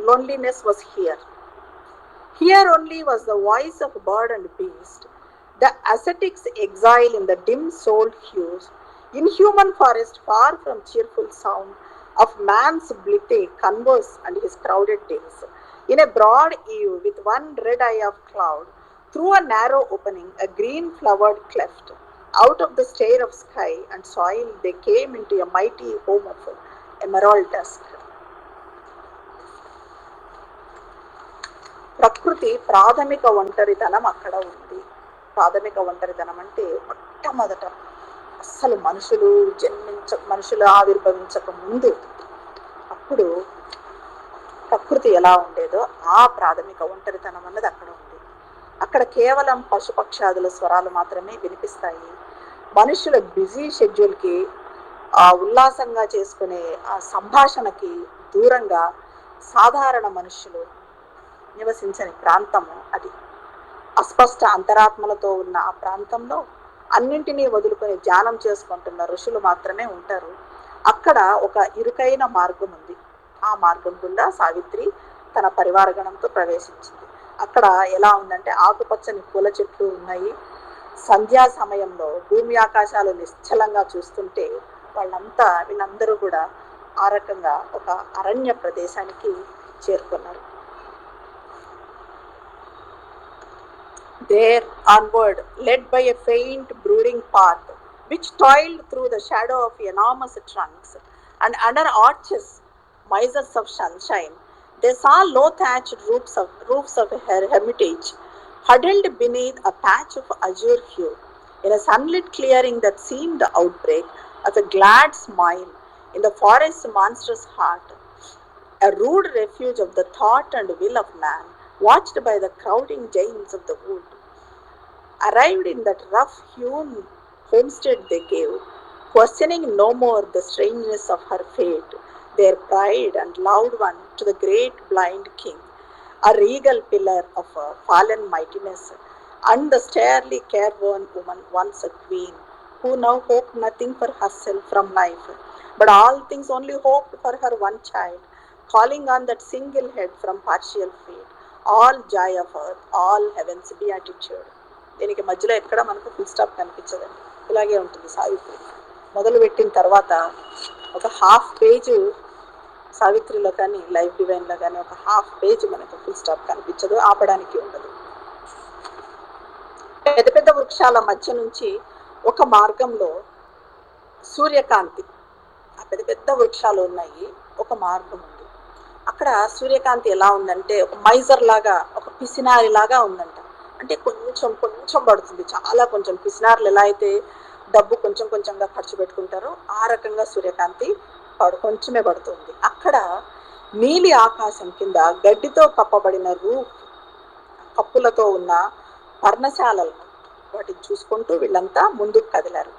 loneliness was here. Here only was the voice of bird and beast, the ascetic's exile in the dim-souled hues, inhuman forest far from cheerful sound of man's blithe converse and his crowded days. In a broad eve with one red eye of cloud, through a narrow opening, a green-flowered cleft, out of the stair of sky and soil they came into a mighty home of emerald dusk. ప్రకృతి ప్రాథమిక ఒంటరితనం అక్కడ ఉంది. ప్రాథమిక ఒంటరితనం అంటే మొట్టమొదట అస్సలు మనుషులు ఆవిర్భవించక ముందు అప్పుడు ప్రకృతి ఎలా ఉండేదో ఆ ప్రాథమిక ఒంటరితనం అన్నది అక్కడ ఉంది. అక్కడ కేవలం పశుపక్షాదుల స్వరాలు మాత్రమే వినిపిస్తాయి. మనుషుల బిజీ షెడ్యూల్కి, ఆ ఉల్లాసంగా చేసుకునే ఆ సంభాషణకి దూరంగా సాధారణ మనుషులు నివసించని ప్రాంతము అది. అస్పష్ట అంతరాత్మలతో ఉన్న ఆ ప్రాంతంలో అన్నింటినీ వదులుకొని ధ్యానం చేసుకుంటున్న ఋషులు మాత్రమే ఉంటారు. అక్కడ ఒక ఇరుకైన మార్గం ఉంది. ఆ మార్గం గుండా సావిత్రి తన పరివారగణంతో ప్రవేశించింది. అక్కడ ఎలా ఉందంటే ఆకుపచ్చని పూల చెట్లు ఉన్నాయి. సంధ్యా సమయంలో భూమి ఆకాశాలు నిశ్చలంగా చూస్తుంటే వీళ్ళందరూ కూడా ఆ రకంగా ఒక అరణ్య ప్రదేశానికి చేరుకున్నారు. There onward, led by a faint brooding path which toiled through the shadow of enormous trunks and under arches, misers of sunshine, they saw low thatched roofs of a hermitage huddled beneath a patch of azure hue in a sunlit clearing that seemed the outbreak of a glad smile in the forest's monstrous heart, a rude refuge of the thought and will of man, watched by the crowding giants of the wood. Arrived in that rough-hewn homestead they gave, questioning no more the strangeness of her fate, their pride and loved one to the great blind king, a regal pillar of a fallen mightiness, and the sterely careworn woman once a queen, who now hoped nothing for herself from life, but all things only hoped for her one child, calling on that single head from partial fate, all joy of earth, all heaven's beatitude. దీనికి మధ్యలో ఎక్కడ మనకు full stop కనిపించదండి. ఇలాగే ఉంటుంది సావిత్రి. మొదలుపెట్టిన తర్వాత ఒక half page సావిత్రిలో కానీ లైఫ్ డివైన్లో కానీ ఒక హాఫ్ పేజ్ మనకు ఫుల్ స్టాప్ కనిపించదు, ఆపడానికి ఉండదు. పెద్ద పెద్ద వృక్షాల మధ్య నుంచి ఒక మార్గంలో సూర్యకాంతి, ఆ పెద్ద పెద్ద వృక్షాలు ఉన్నాయి, ఒక మార్గం ఉంది. అక్కడ సూర్యకాంతి ఎలా ఉందంటే ఒక మైజర్ లాగా, ఒక పిసినారి లాగా ఉందంట. అంటే కొంచెం కొంచెం పడుతుంది, చాలా కొంచెం. పిసినారులు ఎలా అయితే డబ్బు కొంచెం కొంచెంగా ఖర్చు పెట్టుకుంటారో ఆ రకంగా సూర్యకాంతి కొంచెమే పడుతుంది. అక్కడ నీలి ఆకాశం కింద గడ్డితో కప్పబడిన రూఫ్, కప్పులతో ఉన్న పర్ణశాలలు, వాటిని చూసుకుంటూ వీళ్ళంతా ముందుకు కదిలారు.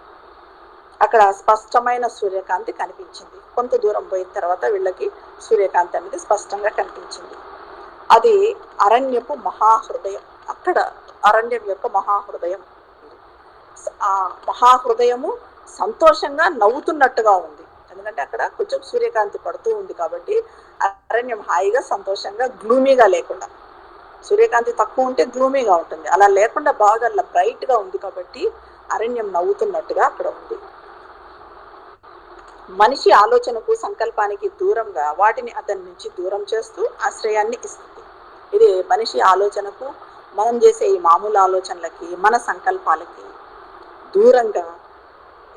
అక్కడ స్పష్టమైన సూర్యకాంతి కనిపించింది. కొంత దూరం పోయిన తర్వాత వీళ్ళకి సూర్యకాంతి అనేది స్పష్టంగా కనిపించింది. అది అరణ్యపు మహాహృదయం. అక్కడ అరణ్యం యొక్క మహాహృదయం. ఆ మహాహృదయము సంతోషంగా నవ్వుతున్నట్టుగా ఉంది. ఎందుకంటే అక్కడ కొంచెం సూర్యకాంతి పడుతూ ఉంది కాబట్టి అరణ్యం హాయిగా సంతోషంగా, గ్లూమీగా లేకుండా. సూర్యకాంతి తక్కువ ఉంటే గ్లూమీగా ఉంటుంది, అలా లేకుండా బాగా బ్రైట్గా ఉంది కాబట్టి అరణ్యం నవ్వుతున్నట్టుగా అక్కడ ఉంది. మనిషి ఆలోచనకు, సంకల్పానికి దూరంగా వాటిని అతని నుంచి దూరం చేస్తూ ఆశ్రయాన్ని ఇస్తుంది. ఇది మనిషి ఆలోచనకు, మనం చేసే ఈ మామూలు ఆలోచనలకి, మన సంకల్పాలకి దూరంగా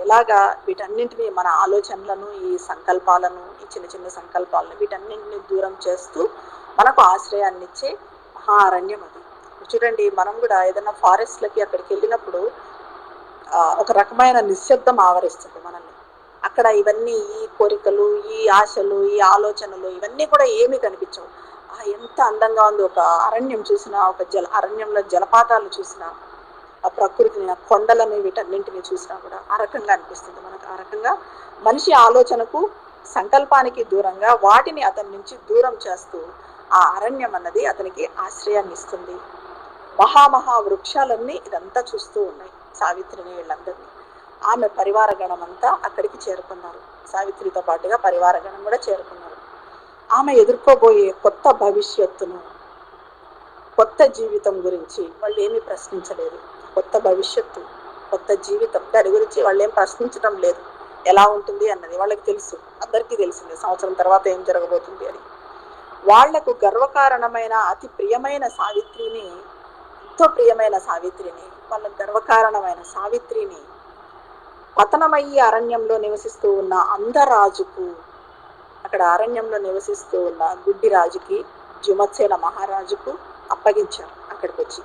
ఎలాగా వీటన్నింటినీ, మన ఆలోచనలను, ఈ సంకల్పాలను, ఈ చిన్న చిన్న సంకల్పాలను వీటన్నింటినీ దూరం చేస్తూ మనకు ఆశ్రయాన్ని ఇచ్చే మహా అరణ్యం అది. చూడండి, మనం కూడా ఏదైనా ఫారెస్ట్లకి అక్కడికి వెళ్ళినప్పుడు ఒక రకమైన నిశ్శబ్దం ఆవరిస్తుంది మనల్ని. అక్కడ ఇవన్నీ, ఈ కోరికలు, ఈ ఆశలు, ఈ ఆలోచనలు ఇవన్నీ కూడా ఏమీ కనిపించవు. ఎంత అందంగా ఉంది! ఒక అరణ్యం చూసినా, ఒక అరణ్యంలో జలపాతాలు చూసినా, ఆ ప్రకృతిని, ఆ కొండలను, వీటన్నింటినీ చూసినా కూడా ఆ రకంగా అనిపిస్తుంది మనకు. ఆ రకంగా మనిషి ఆలోచనకు, సంకల్పానికి దూరంగా వాటిని అతని నుంచి దూరం చేస్తూ ఆ అరణ్యం అన్నది అతనికి ఆశ్రయాన్ని ఇస్తుంది. మహామహా వృక్షాలన్నీ ఇదంతా చూస్తూ ఉన్నాయి సావిత్రిని, వీళ్ళందరినీ. ఆమె పరివార గణం అంతా అక్కడికి చేరుకున్నారు. సావిత్రితో పాటుగా పరివార గణం కూడా చేరుకున్నారు. ఆమె ఎదుర్కోబోయే కొత్త భవిష్యత్తును, కొత్త జీవితం గురించి వాళ్ళు ఏమీ ప్రశ్నించలేదు. కొత్త భవిష్యత్తు, కొత్త జీవితం, దాని గురించి వాళ్ళు ఏం ప్రశ్నించడం లేదు. ఎలా ఉంటుంది అన్నది వాళ్ళకి తెలుసు, అందరికీ తెలిసింది సంవత్సరం తర్వాత ఏం జరగబోతుంది అని. వాళ్లకు గర్వకారణమైన, అతి ప్రియమైన సావిత్రిని, ఎంతో ప్రియమైన సావిత్రిని, వాళ్ళకు గర్వకారణమైన సావిత్రిని పతనమయ్యి అరణ్యంలో నివసిస్తూ ఉన్న అంధరాజుకు, అక్కడ అరణ్యంలో నివసిస్తూ ఉన్న గుడ్డి రాజుకి, జుమత్సేన మహారాజుకు అప్పగించారు. అక్కడికి వచ్చి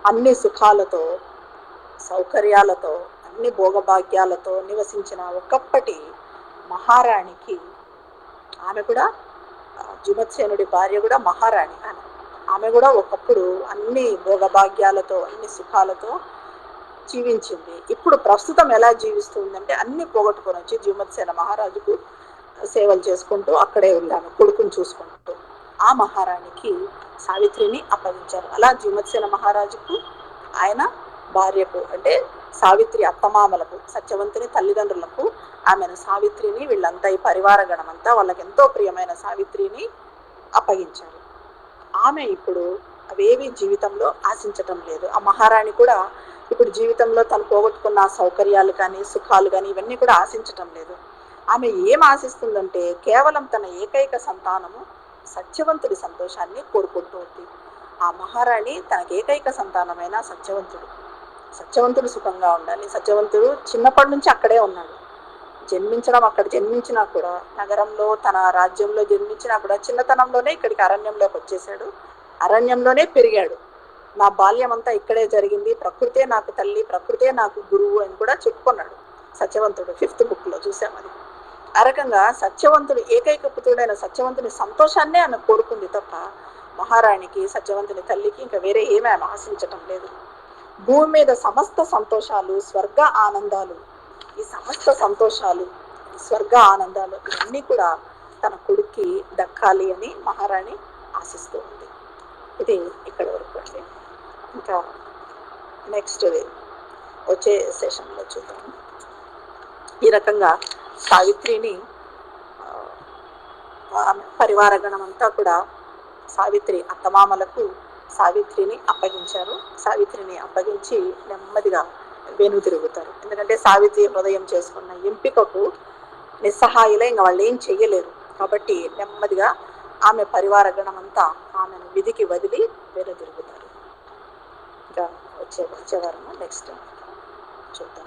అన్ని సుఖాలతో, సౌకర్యాలతో, అన్ని భోగభాగ్యాలతో నివసించిన ఒకప్పటి మహారాణికి, ఆమె కూడా జుమత్సేనుడి భార్య కూడా మహారాణి, ఆమె కూడా ఒకప్పుడు అన్ని భోగభాగ్యాలతో, అన్ని సుఖాలతో జీవించింది. ఇప్పుడు ప్రస్తుతం ఎలా జీవిస్తుందంటే అన్ని పోగొట్టుకొని వచ్చి జుమత్సేన మహారాజుకు సేవలు చేసుకుంటూ అక్కడే ఉన్నాను, కొడుకుని చూసుకుంటూ. ఆ మహారాణికి సావిత్రిని అప్పగించారు. అలా జుమత్సేన మహారాజుకు, ఆయన భార్యకు, అంటే సావిత్రి అత్తమామలకు, సత్యవంతుని తల్లిదండ్రులకు ఆమెను, సావిత్రిని, వీళ్ళంతా ఈ పరివార గణమంతా వాళ్ళకి ఎంతో ప్రియమైన సావిత్రిని అప్పగించారు. ఆమె ఇప్పుడు అవేవి జీవితంలో ఆశించటం లేదు. ఆ మహారాణి కూడా ఇప్పుడు జీవితంలో తను పోగొట్టుకున్న సౌకర్యాలు కానీ, సుఖాలు కానీ ఇవన్నీ కూడా ఆశించటం లేదు. ఆమె ఏం ఆశిస్తుందంటే కేవలం తన ఏకైక సంతానము సత్యవంతుడి సంతోషాన్ని కోరుకుంటూ ఉంది. ఆ మహారాణి తనకు ఏకైక సంతానమైన సత్యవంతుడు సుఖంగా ఉండాలి. సత్యవంతుడు చిన్నప్పటి నుంచి అక్కడే ఉన్నాడు. జన్మించడం అక్కడ జన్మించినా కూడా, నగరంలో తన రాజ్యంలో జన్మించినా కూడా చిన్నతనంలోనే ఇక్కడికి అరణ్యంలోకి వచ్చేసాడు. అరణ్యంలోనే పెరిగాడు. నా బాల్యం అంతా ఇక్కడే జరిగింది, ప్రకృతే నాకు తల్లి, ప్రకృతే నాకు గురువు అని కూడా చెప్పుకున్నాడు సత్యవంతుడు. 5th బుక్లో చూసాం అది. ఆ రకంగా సత్యవంతుడు, ఏకైక పుత్రుడైన సత్యవంతుని సంతోషాన్నే ఆమె కోరుకుంది తప్ప మహారాణికి, సత్యవంతుని తల్లికి ఇంకా వేరే ఏమీ ఆమె ఆశించటం లేదు. భూమి మీద సమస్త సంతోషాలు, స్వర్గ ఆనందాలు, ఈ సమస్త సంతోషాలు, స్వర్గ ఆనందాలు ఇవన్నీ కూడా తన కొడుక్కి దక్కాలి అని మహారాణి ఆశిస్తూ ఉంది. ఇది ఇక్కడ వరకు అండి. ఇంకా నెక్స్ట్ వచ్చే సెషన్లో చూద్దాము. ఈ రకంగా సావిత్రిని, పరివార గణం అంతా కూడా సావిత్రి అత్తమామలకు సావిత్రిని అప్పగించారు. సావిత్రిని అప్పగించి నెమ్మదిగా వెను తిరుగుతారు. ఎందుకంటే సావిత్రి హృదయం చేసుకున్న ఎంపికకు నిస్సహాయులే, ఇంకా వాళ్ళు ఏం చెయ్యలేరు. కాబట్టి నెమ్మదిగా ఆమె పరివార గణమంతా ఆమెను విధికి వదిలి వెనుదిరుగుతారు. ఇంకా వచ్చే వారము నెక్స్ట్ చూద్దాం.